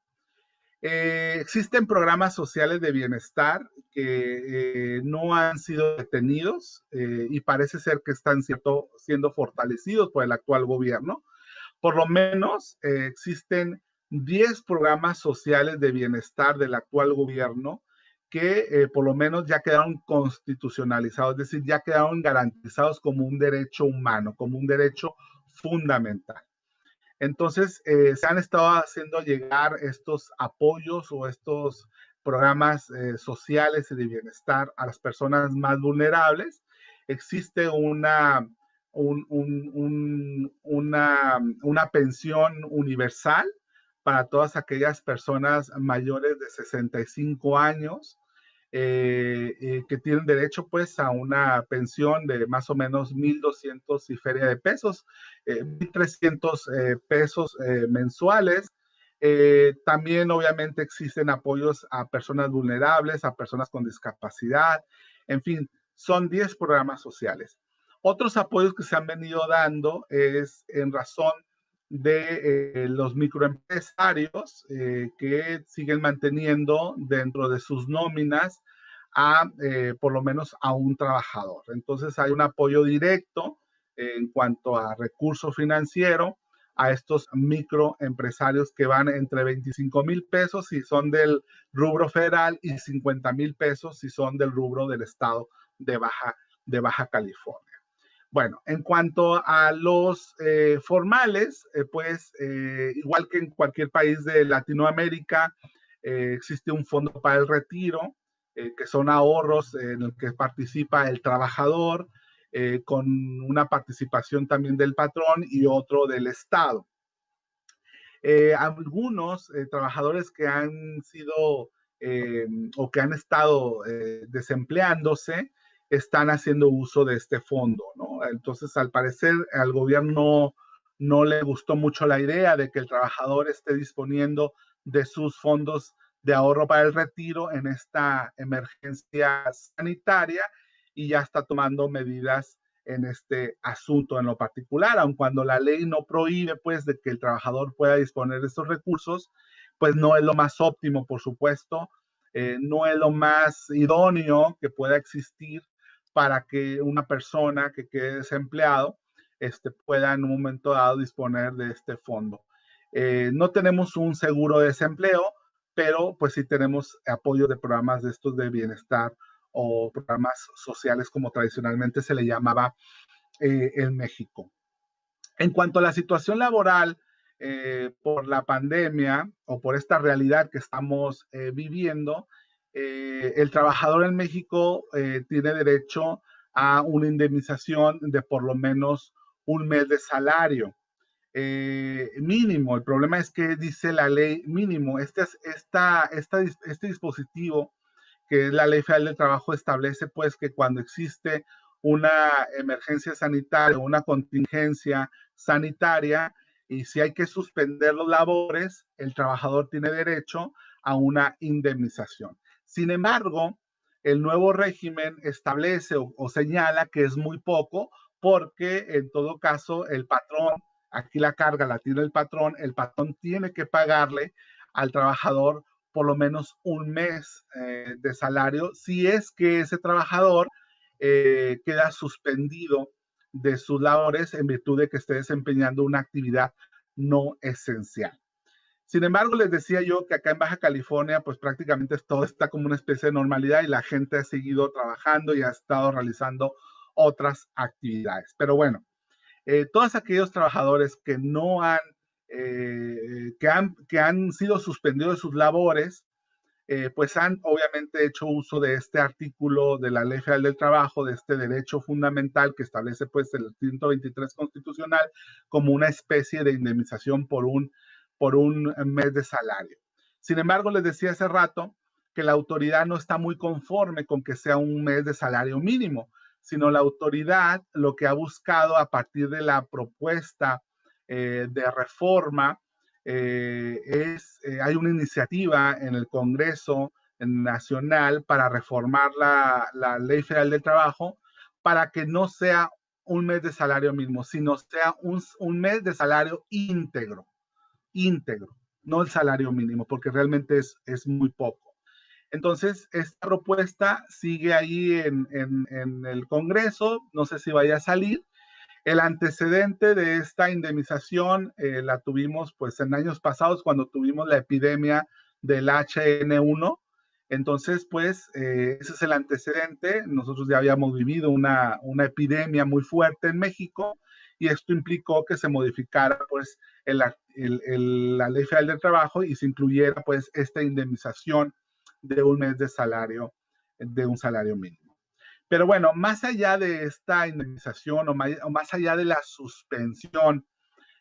Existen programas sociales de bienestar que no han sido detenidos y parece ser que están siendo fortalecidos por el actual gobierno. Por lo menos existen 10 programas sociales de bienestar del actual gobierno que por lo menos ya quedaron constitucionalizados, es decir, ya quedaron garantizados como un derecho humano, como un derecho fundamental. Entonces, se han estado haciendo llegar estos apoyos o estos programas sociales y de bienestar a las personas más vulnerables. Existe una pensión universal para todas aquellas personas mayores de 65 años que tienen derecho pues a una pensión de más o menos 1,200 y feria de pesos, 1,300 pesos mensuales. También obviamente existen apoyos a personas vulnerables, a personas con discapacidad, en fin, son 10 programas sociales. Otros apoyos que se han venido dando es en razón de los microempresarios que siguen manteniendo dentro de sus nóminas por lo menos a un trabajador. Entonces hay un apoyo directo en cuanto a recurso financiero a estos microempresarios que van entre 25,000 pesos si son del rubro federal y 50,000 pesos si son del rubro del estado de Baja California. Bueno, en cuanto a los formales, pues igual que en cualquier país de Latinoamérica, existe un fondo para el retiro, que son ahorros en el que participa el trabajador, con una participación también del patrón y otro del Estado. Algunos trabajadores que han sido o que han estado desempleándose, están haciendo uso de este fondo, ¿no? Entonces, al parecer, al gobierno no le gustó mucho la idea de que el trabajador esté disponiendo de sus fondos de ahorro para el retiro en esta emergencia sanitaria y ya está tomando medidas en este asunto en lo particular, aun cuando la ley no prohíbe pues de que el trabajador pueda disponer de estos recursos, pues no es lo más óptimo, por supuesto, no es lo más idóneo que pueda existir para que una persona que quede desempleado pueda en un momento dado disponer de este fondo. No tenemos un seguro de desempleo, pero pues sí tenemos apoyo de programas de estos de bienestar o programas sociales como tradicionalmente se le llamaba en México. En cuanto a la situación laboral por la pandemia o por esta realidad que estamos viviendo, el trabajador en México tiene derecho a una indemnización de por lo menos un mes de salario mínimo. El problema es que dice la ley mínimo. Este dispositivo, que es la Ley Federal del Trabajo, establece pues que cuando existe una emergencia sanitaria o una contingencia sanitaria y si hay que suspender los labores, el trabajador tiene derecho a una indemnización. Sin embargo, el nuevo régimen establece o señala que es muy poco porque en todo caso el patrón, aquí la carga la tiene el patrón tiene que pagarle al trabajador por lo menos un mes de salario si es que ese trabajador queda suspendido de sus labores en virtud de que esté desempeñando una actividad no esencial. Sin embargo, les decía yo que acá en Baja California, pues prácticamente todo está como una especie de normalidad y la gente ha seguido trabajando y ha estado realizando otras actividades. Pero bueno, todos aquellos trabajadores que no han, que han sido suspendidos de sus labores, pues han obviamente hecho uso de este artículo de la Ley Federal del Trabajo, de este derecho fundamental que establece pues el 123 constitucional como una especie de indemnización por un mes de salario. Sin embargo, les decía hace rato que la autoridad no está muy conforme con que sea un mes de salario mínimo, sino la autoridad lo que ha buscado a partir de la propuesta de reforma hay una iniciativa en el Congreso Nacional para reformar la Ley Federal del Trabajo para que no sea un mes de salario mínimo, sino sea un mes de salario íntegro. no el salario mínimo, porque realmente es muy poco. Entonces, esta propuesta sigue ahí en el Congreso, no sé si vaya a salir. El antecedente de esta indemnización la tuvimos pues en años pasados cuando tuvimos la epidemia del HN1. Entonces, pues ese es el antecedente. Nosotros ya habíamos vivido una epidemia muy fuerte en México y esto implicó que se modificara pues la Ley Federal del Trabajo y se incluyera pues esta indemnización de un mes de salario, de un salario mínimo. Pero bueno, más allá de esta indemnización o más allá de la suspensión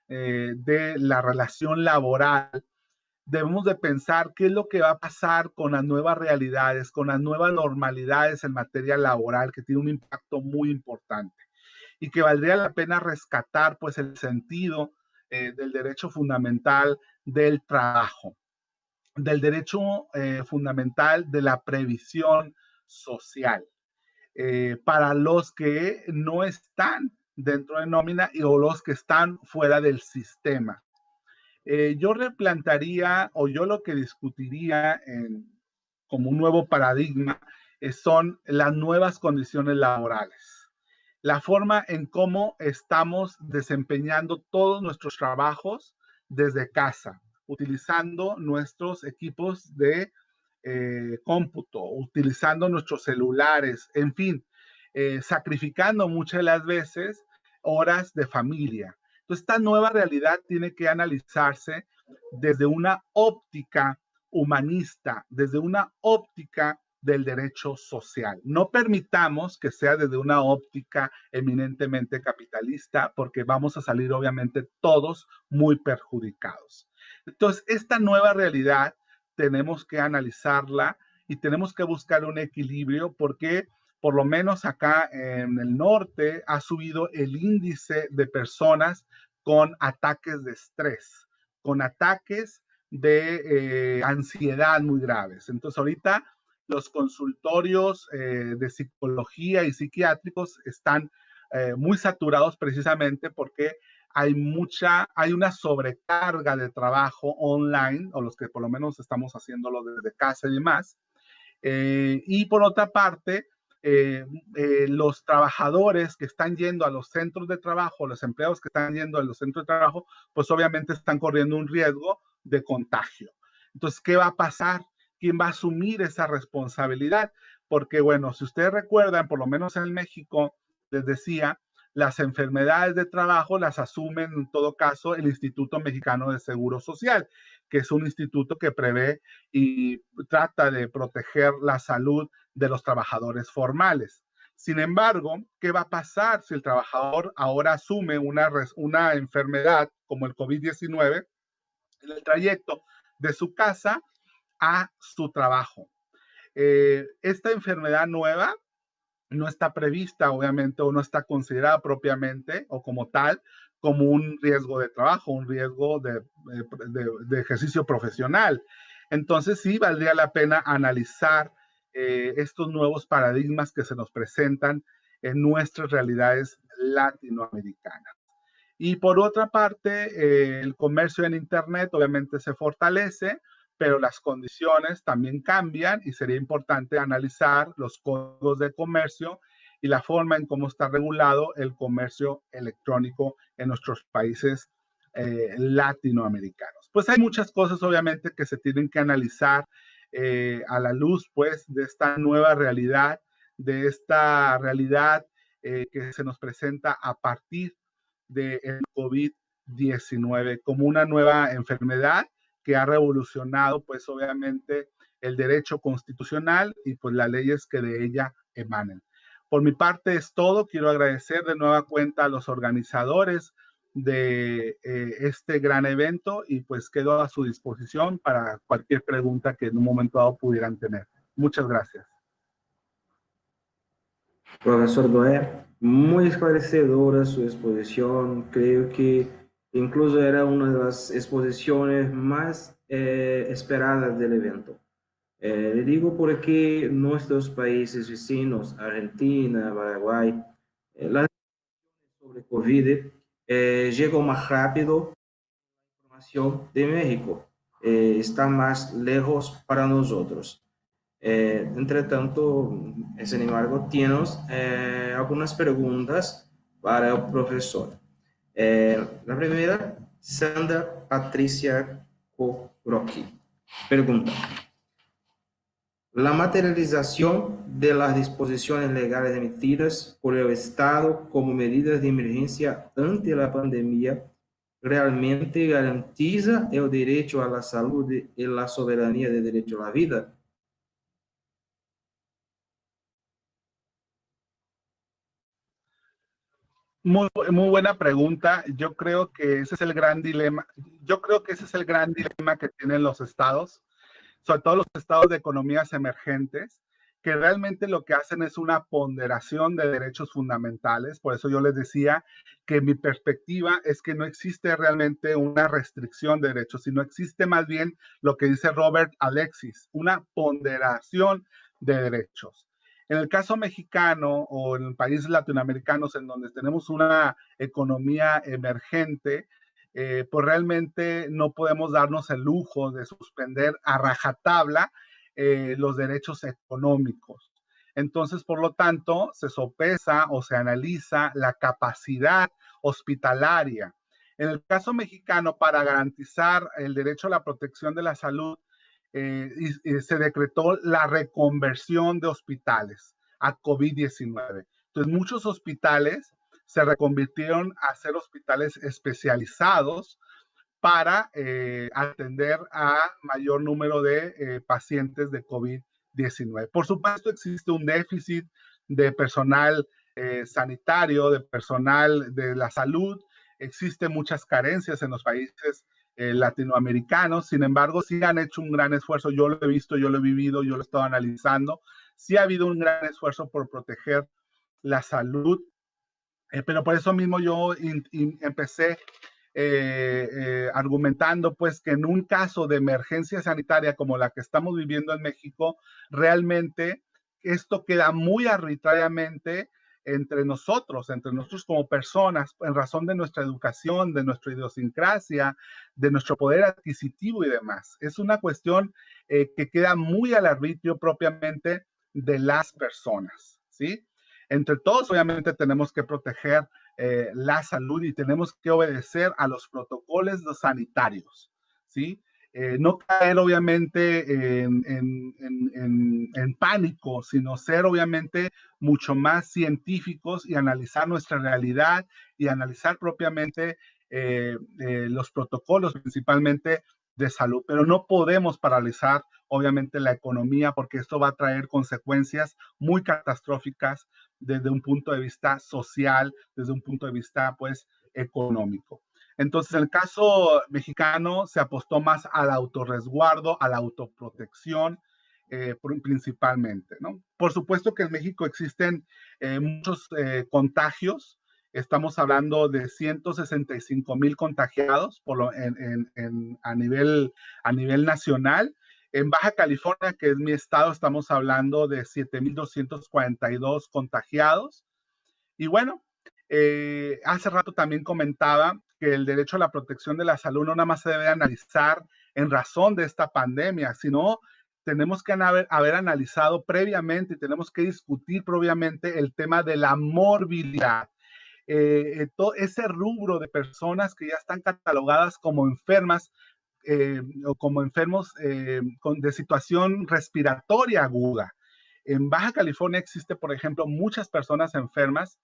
de la relación laboral, debemos de pensar qué es lo que va a pasar con las nuevas realidades, con las nuevas normalidades en materia laboral, que tiene un impacto muy importante y que valdría la pena rescatar pues el sentido del derecho fundamental del trabajo, del derecho fundamental de la previsión social. Para los que no están dentro de nómina o los que están fuera del sistema. Yo replantaría o yo lo que discutiría como un nuevo paradigma son las nuevas condiciones laborales. La forma en cómo estamos desempeñando todos nuestros trabajos desde casa, utilizando nuestros equipos de cómputo, utilizando nuestros celulares, en fin, sacrificando muchas de las veces horas de familia. Entonces, esta nueva realidad tiene que analizarse desde una óptica humanista, desde una óptica del derecho social. No permitamos que sea desde una óptica eminentemente capitalista, porque vamos a salir obviamente todos muy perjudicados. Entonces, esta nueva realidad tenemos que analizarla y tenemos que buscar un equilibrio porque por lo menos acá en el norte ha subido el índice de personas con ataques de estrés, con ataques de ansiedad muy graves. Entonces ahorita los consultorios de psicología y psiquiátricos están muy saturados precisamente porque hay una sobrecarga de trabajo online, o los que por lo menos estamos haciéndolo desde casa y demás. Y por otra parte, los trabajadores que están yendo a los centros de trabajo, los empleados que están yendo a los centros de trabajo, pues obviamente están corriendo un riesgo de contagio. Entonces, ¿qué va a pasar? ¿Quién va a asumir esa responsabilidad? Porque, bueno, si ustedes recuerdan, por lo menos en México, les decía, las enfermedades de trabajo las asumen en todo caso el Instituto Mexicano de Seguro Social, que es un instituto que prevé y trata de proteger la salud de los trabajadores formales. Sin embargo, ¿qué va a pasar si el trabajador ahora asume una enfermedad como el COVID-19 en el trayecto de su casa a su trabajo? Esta enfermedad nueva no está prevista, obviamente, o no está considerada propiamente o como tal, como un riesgo de trabajo, un riesgo de ejercicio profesional. Entonces, sí, valdría la pena analizar estos nuevos paradigmas que se nos presentan en nuestras realidades latinoamericanas. Y por otra parte, el comercio en Internet obviamente se fortalece, pero las condiciones también cambian y sería importante analizar los códigos de comercio y la forma en cómo está regulado el comercio electrónico en nuestros países latinoamericanos. Pues hay muchas cosas obviamente que se tienen que analizar a la luz pues de esta nueva realidad, de esta realidad que se nos presenta a partir del COVID-19 como una nueva enfermedad que ha revolucionado, pues obviamente, el derecho constitucional y pues las leyes que de ella emanen. Por mi parte es todo. Quiero agradecer de nueva cuenta a los organizadores de este gran evento y pues quedo a su disposición para cualquier pregunta que en un momento dado pudieran tener. Muchas gracias. Profesor Doé, muy esclarecedora su exposición. Creo que incluso era una de las exposiciones más esperadas del evento. Le digo porque nuestros países vecinos, Argentina, Paraguay, las sobre COVID llegó más rápido a la información de México. está más lejos para nosotros. Entretanto, sin embargo, tienes algunas preguntas para el profesor. La primera, Sandra Patricia Koroki, pregunta: la materialización de las disposiciones legales emitidas por el Estado como medidas de emergencia ante la pandemia realmente garantiza el derecho a la salud y la soberanía del derecho a la vida? Muy buena pregunta. Yo creo que ese es el gran dilema. Yo creo que ese es el gran dilema que tienen los estados, sobre todo los estados de economías emergentes, que realmente lo que hacen es una ponderación de derechos fundamentales. Por eso yo les decía que mi perspectiva es que no existe realmente una restricción de derechos, sino existe más bien lo que dice Robert Alexis, una ponderación de derechos. En el caso mexicano o en países latinoamericanos en donde tenemos una economía emergente, pues realmente no podemos darnos el lujo de suspender a rajatabla los derechos económicos. Entonces, por lo tanto, se sopesa o se analiza la capacidad hospitalaria. En el caso mexicano, para garantizar el derecho a la protección de la salud, se decretó la reconversión de hospitales a COVID-19. Entonces, muchos hospitales se reconvirtieron a ser hospitales especializados para atender a mayor número de pacientes de COVID-19. Por supuesto, existe un déficit de personal sanitario, de personal de la salud. Existen muchas carencias en los países latinoamericanos. Sin embargo, sí han hecho un gran esfuerzo. Yo lo he visto, yo lo he vivido, yo lo he estado analizando. Sí ha habido un gran esfuerzo por proteger la salud, pero por eso mismo yo empecé argumentando pues que en un caso de emergencia sanitaria como la que estamos viviendo en México, realmente esto queda muy arbitrariamente entre nosotros como personas, en razón de nuestra educación, de nuestra idiosincrasia, de nuestro poder adquisitivo y demás. Es una cuestión que queda muy al arbitrio propiamente de las personas, ¿sí? Entre todos, obviamente, tenemos que proteger la salud y tenemos que obedecer a los protocolos sanitarios, ¿sí? No caer obviamente en pánico, sino ser obviamente mucho más científicos y analizar nuestra realidad y analizar propiamente los protocolos principalmente de salud, pero no podemos paralizar obviamente la economía porque esto va a traer consecuencias muy catastróficas desde un punto de vista social, desde un punto de vista pues económico. Entonces, en el caso mexicano se apostó más al autorresguardo, a la autoprotección, principalmente, ¿no? Por supuesto que en México existen muchos contagios. Estamos hablando de 165,000 contagiados a nivel nacional. En Baja California, que es mi estado, estamos hablando de 7,242 contagiados. Y bueno, hace rato también comentaba que el derecho a la protección de la salud no nada más se debe analizar en razón de esta pandemia, sino tenemos que haber analizado previamente y tenemos que discutir previamente el tema de la morbilidad. Todo ese rubro de personas que ya están catalogadas como enfermas o como enfermos de situación respiratoria aguda. En Baja California existe, por ejemplo, muchas personas enfermas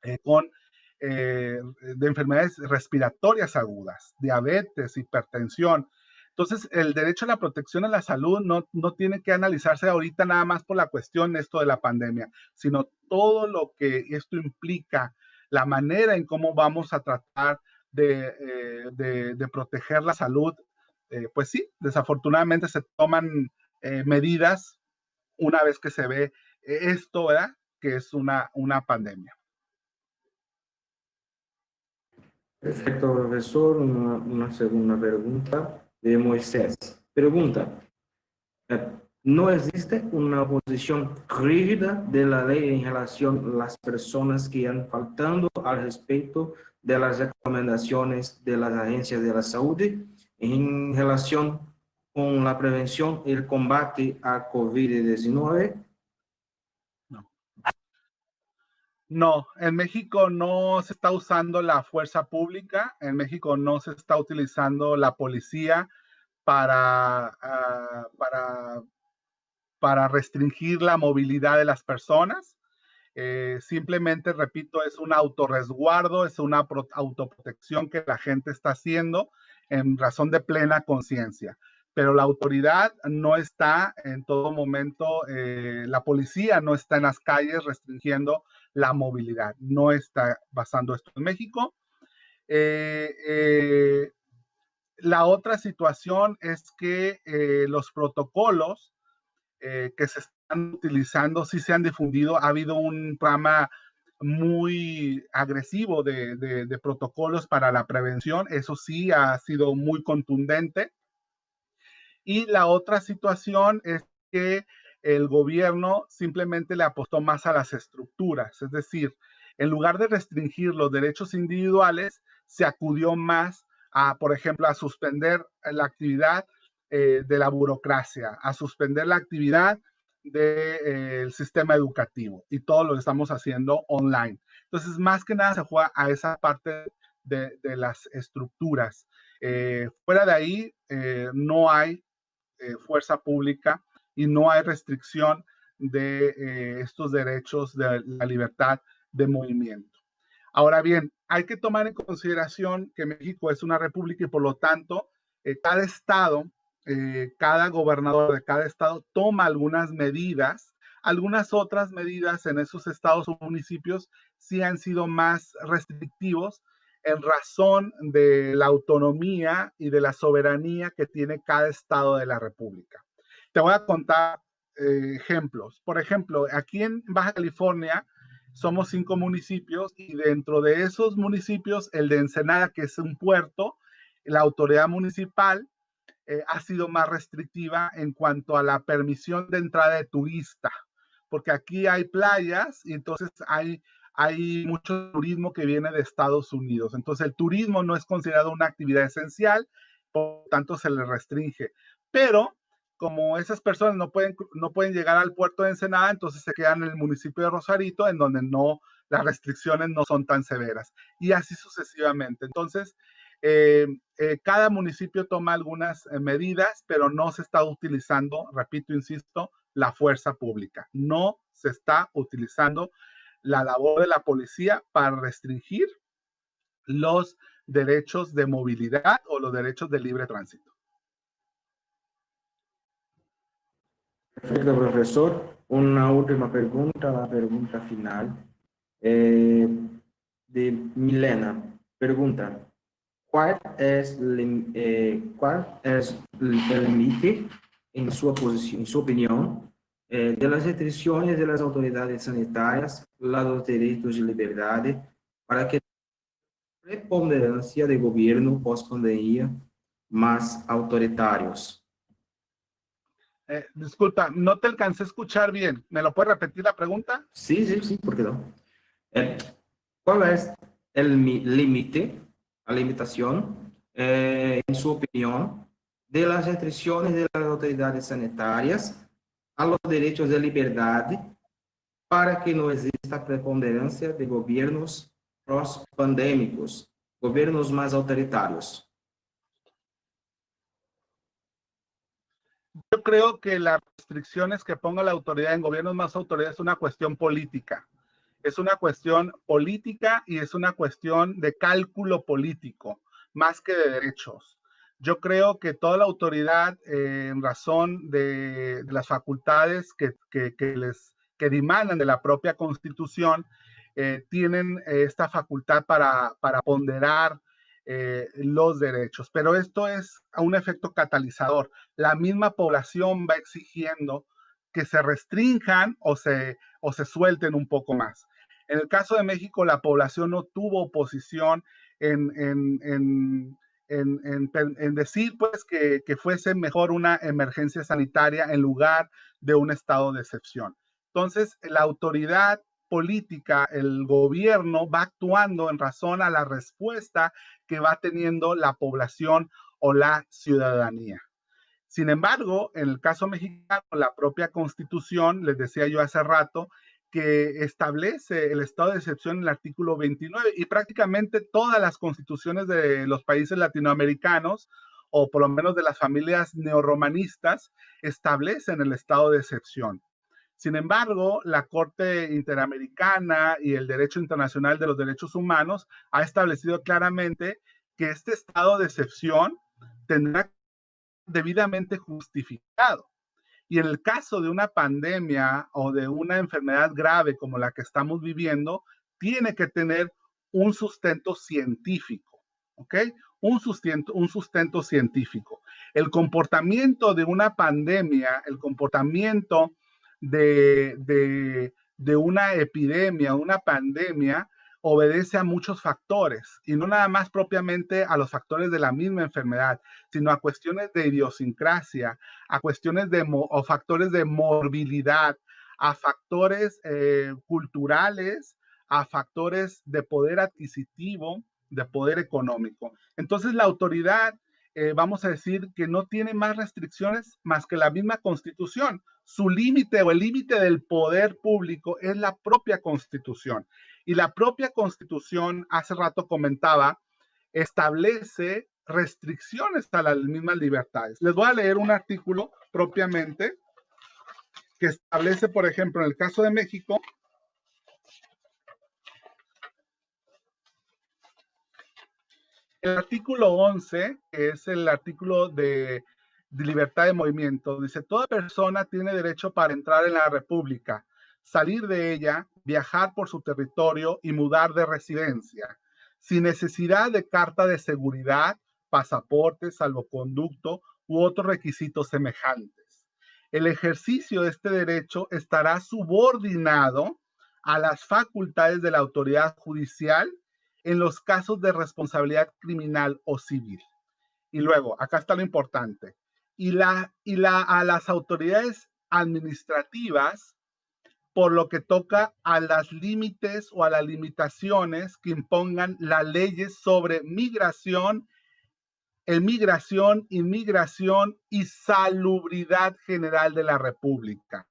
de enfermedades respiratorias agudas, diabetes, hipertensión. Entonces, el derecho a la protección a la salud no tiene que analizarse ahorita nada más por la cuestión de esto de la pandemia, sino todo lo que esto implica, la manera en cómo vamos a tratar de proteger la salud. Pues sí, desafortunadamente se toman medidas una vez que se ve esto, ¿verdad? Que es una pandemia. Perfecto, profesor. Una segunda pregunta de Moisés. Pregunta: ¿no existe una posición rígida de la ley en relación a las personas que han faltando al respecto de las recomendaciones de las agencias de la salud? en relación con la prevención y el combate a COVID-19? No, en México no se está usando la fuerza pública, en México no se está utilizando la policía para, para restringir la movilidad de las personas. Simplemente, repito, es un autorresguardo, es una autoprotección que la gente está haciendo en razón de plena conciencia. Pero la autoridad no está en todo momento, la policía no está en las calles restringiendo la movilidad. No está pasando esto en México. La otra situación es que los protocolos que se están utilizando sí se han difundido. Ha habido un programa muy agresivo de protocolos para la prevención. Eso sí ha sido muy contundente. Y la otra situación es que el gobierno simplemente le apostó más a las estructuras. Es decir, en lugar de restringir los derechos individuales, se acudió más a, por ejemplo, a suspender la actividad de la burocracia, a suspender la actividad del sistema educativo, y todo lo estamos haciendo online. Entonces, más que nada se juega a esa parte de las estructuras. Fuera de ahí, no hay fuerza pública y no hay restricción de estos derechos de la libertad de movimiento. Ahora bien, hay que tomar en consideración que México es una república y por lo tanto cada estado, cada gobernador de cada estado toma algunas medidas. Algunas otras medidas en esos estados o municipios sí han sido más restrictivos en razón de la autonomía y de la soberanía que tiene cada estado de la república. Te voy a contar ejemplos. Por ejemplo, aquí en Baja California somos 5 municipios y dentro de esos municipios, el de Ensenada, que es un puerto, la autoridad municipal ha sido más restrictiva en cuanto a la permisión de entrada de turista, porque aquí hay playas y entonces hay mucho turismo que viene de Estados Unidos. Entonces el turismo no es considerado una actividad esencial, por lo tanto se le restringe. Pero como esas personas no pueden llegar al puerto de Ensenada, entonces se quedan en el municipio de Rosarito, en donde las restricciones no son tan severas. Y así sucesivamente. Entonces, cada municipio toma algunas medidas, pero no se está utilizando, repito, insisto, la fuerza pública. No se está utilizando la labor de la policía para restringir los derechos de movilidad o los derechos de libre tránsito. Perfecto, profesor. Una última pregunta, la pregunta final. De Milena. Pregunta: ¿cuál es el límite, en su opinión, de las restricciones de las autoridades sanitarias, los derechos de libertad, para que la preponderancia de gobierno post-pandemia más autoritarios? Disculpa, no te alcancé a escuchar bien. ¿Me lo puedes repetir la pregunta? Sí, ¿por qué no? ¿Cuál es el límite, la limitación, en su opinión, de las restricciones de las autoridades sanitarias a los derechos de libertad para que no exista preponderancia de gobiernos post-pandémicos, gobiernos más autoritarios? Yo creo que las restricciones que ponga la autoridad en gobiernos más autoridad es una cuestión política. Es una cuestión política y es una cuestión de cálculo político, más que de derechos. Yo creo que toda la autoridad, en razón de las facultades que dimanan de la propia Constitución, tienen esta facultad para ponderar los derechos. Pero esto es un efecto catalizador. La misma población va exigiendo que se restrinjan o se suelten un poco más. En el caso de México, la población no tuvo oposición en decir pues que fuese mejor una emergencia sanitaria en lugar de un estado de excepción. Entonces, la autoridad política, el gobierno va actuando en razón a la respuesta que va teniendo la población o la ciudadanía. Sin embargo, en el caso mexicano, la propia Constitución, les decía yo hace rato, que establece el estado de excepción en el artículo 29, y prácticamente todas las constituciones de los países latinoamericanos, o por lo menos de las familias neorromanistas, establecen el estado de excepción. Sin embargo, la Corte Interamericana y el Derecho Internacional de los Derechos Humanos ha establecido claramente que este estado de excepción tendrá que ser debidamente justificado. Y en el caso de una pandemia o de una enfermedad grave como la que estamos viviendo, tiene que tener un sustento científico, ¿ok? Un sustento científico. El comportamiento de una pandemia, el comportamiento de una epidemia, una pandemia, obedece a muchos factores, y no nada más propiamente a los factores de la misma enfermedad, sino a cuestiones de idiosincrasia, a cuestiones o factores de morbilidad, a factores culturales, a factores de poder adquisitivo, de poder económico. Entonces la autoridad, vamos a decir que no tiene más restricciones más que la misma Constitución. Su límite o el límite del poder público es la propia Constitución. Y la propia Constitución, hace rato comentaba, establece restricciones a las mismas libertades. Les voy a leer un artículo propiamente que establece, por ejemplo, en el caso de México, el artículo 11, que es el artículo de libertad de movimiento, dice: toda persona tiene derecho para entrar en la República, salir de ella, viajar por su territorio y mudar de residencia, sin necesidad de carta de seguridad, pasaporte, salvoconducto u otros requisitos semejantes. El ejercicio de este derecho estará subordinado a las facultades de la autoridad judicial en los casos de responsabilidad criminal o civil. Y luego, acá está lo importante, a las autoridades administrativas por lo que toca a los límites o a las limitaciones que impongan las leyes sobre migración, emigración, inmigración y salubridad general de la República,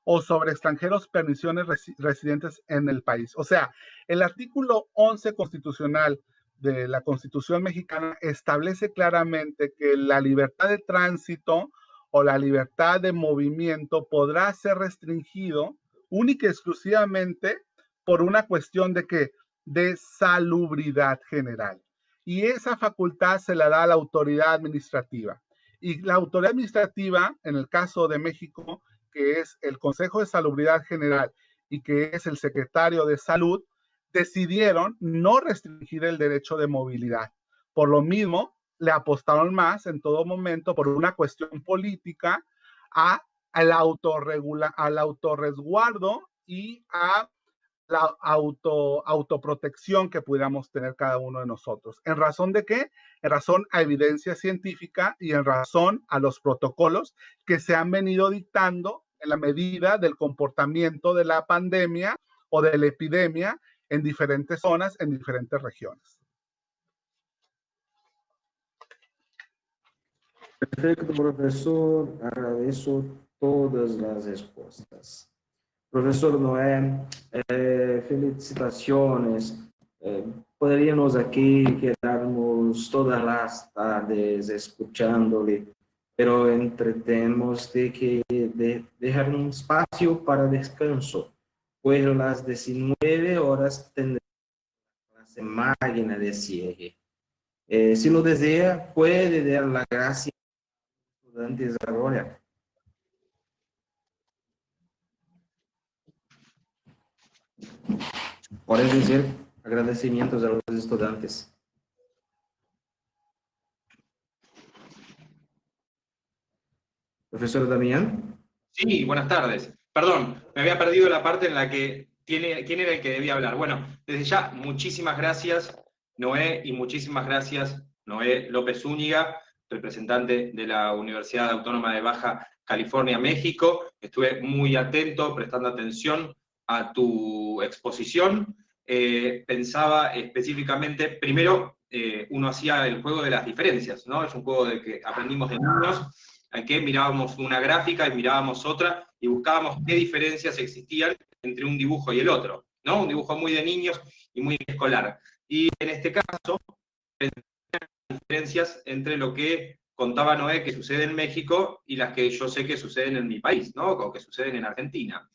o sobre extranjeros permisiones residentes en el país. O sea, el artículo 11 constitucional de la Constitución mexicana establece claramente que la libertad de tránsito o la libertad de movimiento podrá ser restringido única y exclusivamente por una cuestión de salubridad general. Y esa facultad se la da a la autoridad administrativa. Y la autoridad administrativa, en el caso de México, que es el Consejo de Salubridad General y que es el secretario de Salud, decidieron no restringir el derecho de movilidad. Por lo mismo, le apostaron más en todo momento por una cuestión política al autorresguardo y a la autoprotección que pudiéramos tener cada uno de nosotros. ¿En razón de qué? En razón a evidencia científica y en razón a los protocolos que se han venido dictando en la medida del comportamiento de la pandemia o de la epidemia en diferentes zonas, en diferentes regiones. Perfecto, profesor. Agradezco todas las respuestas. Profesor Noé, felicitaciones. Podríamos aquí quedarnos todas las tardes escuchándole, pero tenemos que dejar un espacio para descanso, pues a las 19 horas tendremos la clase magna de cierre. Si lo desea, puede dar la gracia a los estudiantes ahora. Puedes decir agradecimientos a los estudiantes. Profesor Damián. Sí, buenas tardes. Perdón, me había perdido la parte en la que quién era el que debía hablar. Bueno, desde ya, muchísimas gracias, Noé, y muchísimas gracias, Noé López Zúñiga, representante de la Universidad Autónoma de Baja California, México. Estuve muy atento, prestando atención a tu exposición. Pensaba específicamente, primero, uno hacía el juego de las diferencias, ¿no? Es un juego de que aprendimos de niños, en que mirábamos una gráfica y mirábamos otra y buscábamos qué diferencias existían entre un dibujo y el otro, ¿no? Un dibujo muy de niños y muy escolar. Y en este caso, diferencias entre lo que contaba Noé que sucede en México y las que yo sé que suceden en mi país, ¿no? O que suceden en Argentina.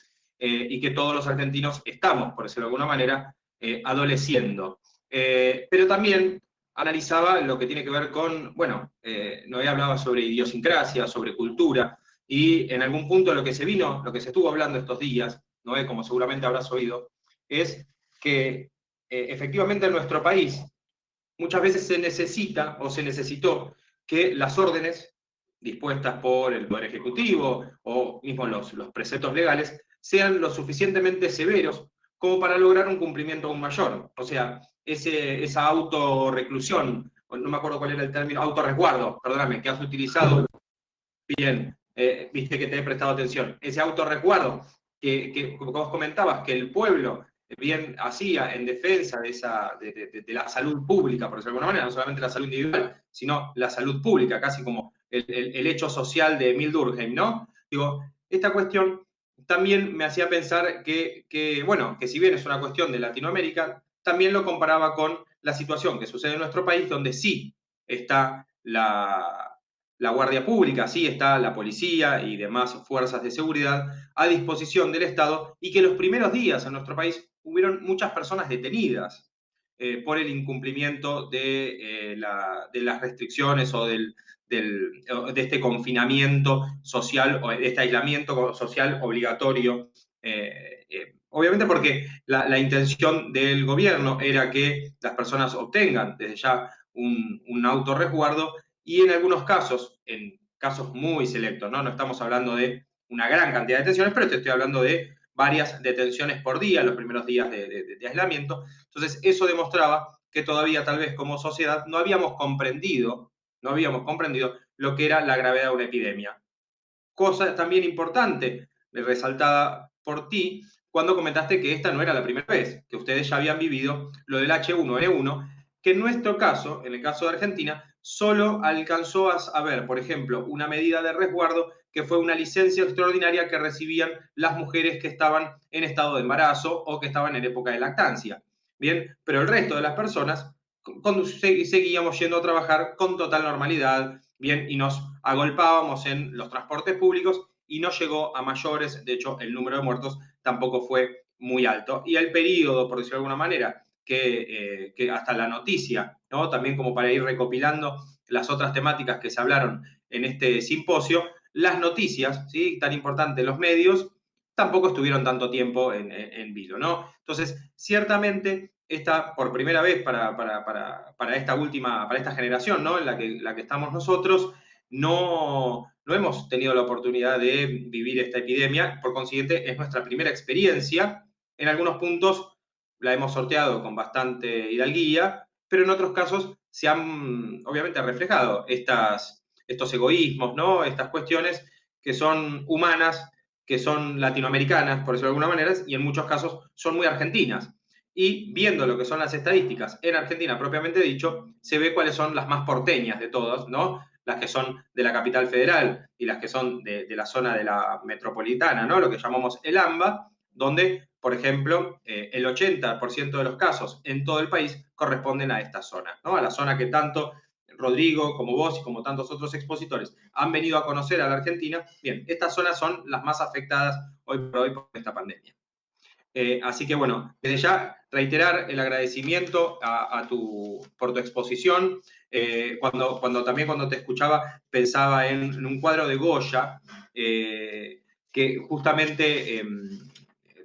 Y que todos los argentinos estamos, por decirlo de alguna manera, adoleciendo. Pero también analizaba lo que tiene que ver con, bueno, Noé hablaba sobre idiosincrasia, sobre cultura, y en algún punto lo que se estuvo hablando estos días, Noé, como seguramente habrás oído, es que efectivamente en nuestro país muchas veces se necesita o se necesitó que las órdenes dispuestas por el Poder Ejecutivo o mismo los preceptos legales sean lo suficientemente severos como para lograr un cumplimiento aún mayor. O sea, esa autorreclusión, no me acuerdo cuál era el término, autorresguardo, perdóname, que has utilizado bien, viste que te he prestado atención, ese autorresguardo que como vos comentabas, que el pueblo bien hacía en defensa de la salud pública, por decirlo de alguna manera, no solamente la salud individual, sino la salud pública, casi como el hecho social de Emil Durkheim, ¿no? Digo, esta cuestión también me hacía pensar bueno, que si bien es una cuestión de Latinoamérica, también lo comparaba con la situación que sucede en nuestro país, donde sí está la Guardia Pública, sí está la policía y demás fuerzas de seguridad a disposición del Estado, y que los primeros días en nuestro país hubieron muchas personas detenidas por el incumplimiento de las restricciones o de este confinamiento social o de este aislamiento social obligatorio. Obviamente porque la intención del gobierno era que las personas obtengan desde ya un autorresguardo, y en algunos casos, en casos muy selectos, ¿no? No estamos hablando de una gran cantidad de detenciones, pero te estoy hablando de varias detenciones por día, los primeros días de aislamiento. Entonces, eso demostraba que todavía tal vez como sociedad no habíamos comprendido lo que era la gravedad de una epidemia. Cosa también importante, resaltada por ti, cuando comentaste que esta no era la primera vez, que ustedes ya habían vivido lo del H1N1, que en nuestro caso, en el caso de Argentina, solo alcanzó a haber, por ejemplo, una medida de resguardo que fue una licencia extraordinaria que recibían las mujeres que estaban en estado de embarazo o que estaban en época de lactancia. Bien, pero el resto de las personas seguíamos yendo a trabajar con total normalidad, bien, y nos agolpábamos en los transportes públicos y no llegó a mayores. De hecho, el número de muertos tampoco fue muy alto. Y el periodo, por decirlo de alguna manera, que hasta la noticia, ¿no? También como para ir recopilando las otras temáticas que se hablaron en este simposio, las noticias, ¿sí? Tan importantes, los medios, tampoco estuvieron tanto tiempo en vilo, ¿no? Entonces, ciertamente, esta, por primera vez para esta generación, ¿no? En la que estamos nosotros, no hemos tenido la oportunidad de vivir esta epidemia, por consiguiente, es nuestra primera experiencia. En algunos puntos la hemos sorteado con bastante hidalguía, pero en otros casos se han, obviamente, reflejado estos egoísmos, ¿no? Estas cuestiones que son humanas, que son latinoamericanas, por decirlo de alguna manera, y en muchos casos son muy argentinas. Y viendo lo que son las estadísticas en Argentina propiamente dicho, se ve cuáles son las más porteñas de todas, ¿no? Las que son de la capital federal y las que son de la zona de la metropolitana, ¿no? Lo que llamamos el AMBA, donde, por ejemplo, el 80% de los casos en todo el país corresponden a esta zona, ¿no? A la zona que tanto Rodrigo, como vos y como tantos otros expositores han venido a conocer a la Argentina. Bien, estas zonas son las más afectadas hoy por hoy por esta pandemia. Así que bueno, desde ya reiterar el agradecimiento por tu exposición. Cuando te escuchaba pensaba en un cuadro de Goya que justamente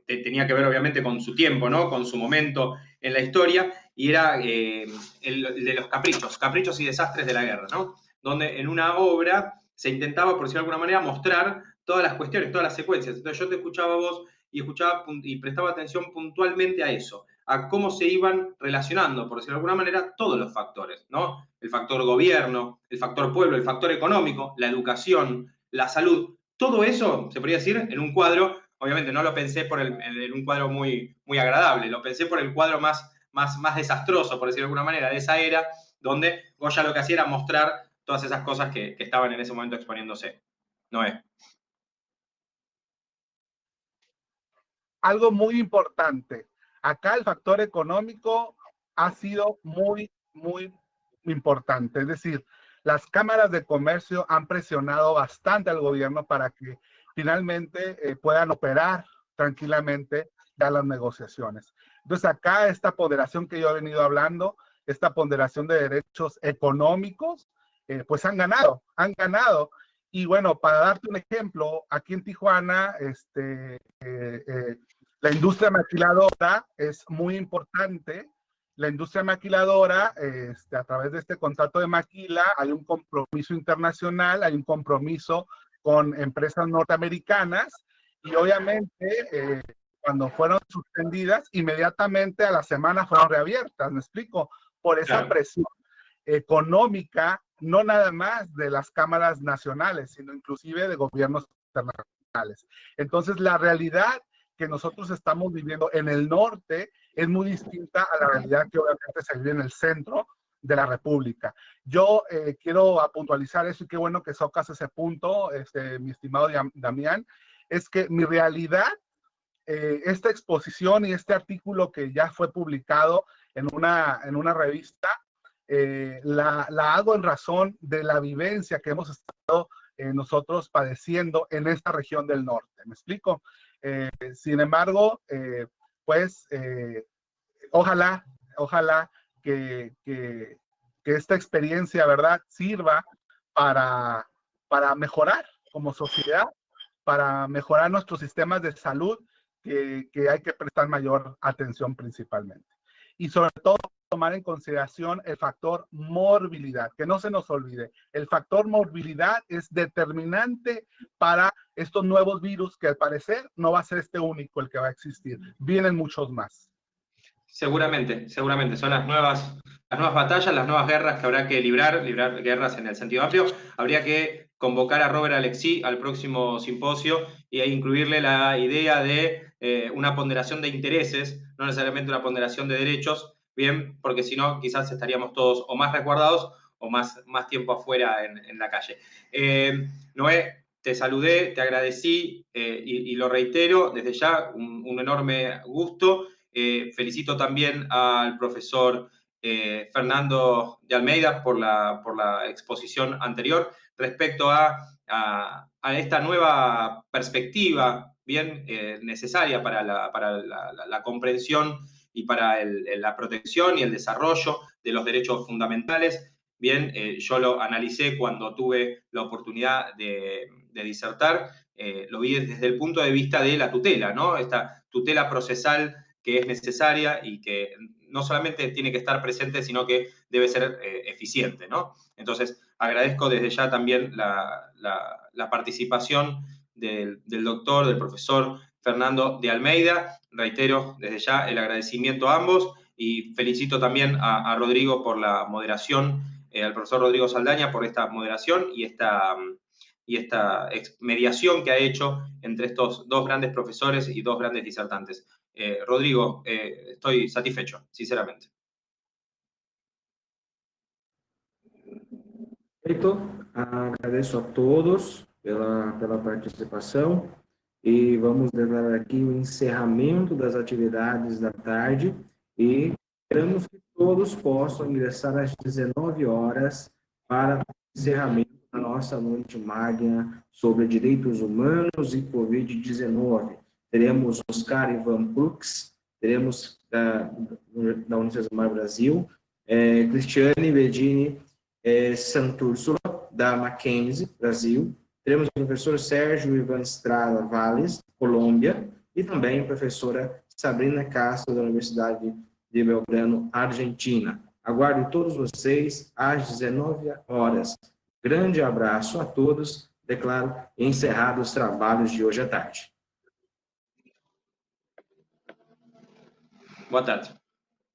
tenía que ver obviamente con su tiempo, ¿no? Con su momento en la historia, y era el de los caprichos y desastres de la guerra, ¿no? Donde en una obra se intentaba, por decirlo de alguna manera, mostrar todas las cuestiones, todas las secuencias. Entonces yo te escuchaba a vos y prestaba atención puntualmente a eso, a cómo se iban relacionando, por decirlo de alguna manera, todos los factores, ¿no? El factor gobierno, el factor pueblo, el factor económico, la educación, la salud, todo eso, se podría decir, en un cuadro. Obviamente no lo pensé en un cuadro muy, muy agradable, lo pensé por el cuadro más más desastroso, por decirlo de alguna manera, de esa era, donde Goya lo que hacía era mostrar todas esas cosas que estaban en ese momento exponiéndose. Noé. Algo muy importante. Acá el factor económico ha sido muy importante. Es decir, las cámaras de comercio han presionado bastante al gobierno para que finalmente puedan operar tranquilamente ya las negociaciones. Entonces acá esta ponderación que yo he venido hablando, esta ponderación de derechos económicos, pues han ganado. Y bueno, para darte un ejemplo, aquí en Tijuana, la industria maquiladora es muy importante. La industria maquiladora, a través de este contrato de maquila, hay un compromiso internacional, hay un compromiso con empresas norteamericanas y obviamente cuando fueron suspendidas, inmediatamente a la semana fueron reabiertas, ¿me explico? Por esa presión económica, no nada más de las cámaras nacionales, sino inclusive de gobiernos internacionales. Entonces, la realidad que nosotros estamos viviendo en el norte es muy distinta a la realidad que obviamente se vive en el centro de la República. Yo quiero puntualizar eso y qué bueno que tocas ese punto, mi estimado Damián, es que mi realidad, esta exposición y este artículo que ya fue publicado en una revista, la hago en razón de la vivencia que hemos estado nosotros padeciendo en esta región del norte. ¿Me explico? Sin embargo, pues ojalá que esta experiencia, ¿verdad?, sirva para mejorar como sociedad, para mejorar nuestros sistemas de salud, que hay que prestar mayor atención principalmente. Y sobre todo, tomar en consideración el factor morbilidad, que no se nos olvide. El factor morbilidad es determinante para estos nuevos virus, que al parecer no va a ser este único el que va a existir. Vienen muchos más. Seguramente. Son las nuevas batallas, las nuevas guerras que habrá que librar guerras en el sentido amplio. Habría que convocar a Robert Alexy al próximo simposio y incluirle la idea de una ponderación de intereses, no necesariamente una ponderación de derechos, bien, porque si no, quizás estaríamos todos o más resguardados o más tiempo afuera en la calle. Noé, te saludé, te agradecí y lo reitero desde ya, un enorme gusto. Felicito también al profesor Fernando de Almeida por la exposición anterior respecto a esta nueva perspectiva bien necesaria para la comprensión y para la protección y el desarrollo de los derechos fundamentales. Bien, yo lo analicé cuando tuve la oportunidad de disertar, lo vi desde el punto de vista de la tutela, ¿no? Esta tutela procesal que es necesaria y que no solamente tiene que estar presente, sino que debe ser eficiente, ¿no? Entonces, agradezco desde ya también la participación del doctor, del profesor Fernando de Almeida. Reitero desde ya el agradecimiento a ambos y felicito también a Rodrigo por la moderación, al profesor Rodrigo Saldaña por esta moderación y esta mediación que ha hecho entre estos dos grandes profesores y dos grandes disertantes. Rodrigo, estoy satisfecho, sinceramente. Perfeito, agradeço a todos pela participação e vamos levar aqui o encerramento das atividades da tarde e esperamos que todos possam ingressar às 19 horas para o encerramento da nossa noite magna sobre direitos humanos e Covid-19. Teremos Oscar Ivan Brooks, teremos da Unicesumar Brasil, Cristiane Bedini Santúrsula, da Mackenzie, Brasil. Teremos o professor Sérgio Ivan Estrada Valles, Colômbia, e também a professora Sabrina Castro, da Universidade de Belgrano, Argentina. Aguardo todos vocês às 19 horas. Grande abraço a todos. Declaro encerrados os trabalhos de hoje à tarde. Boa tarde.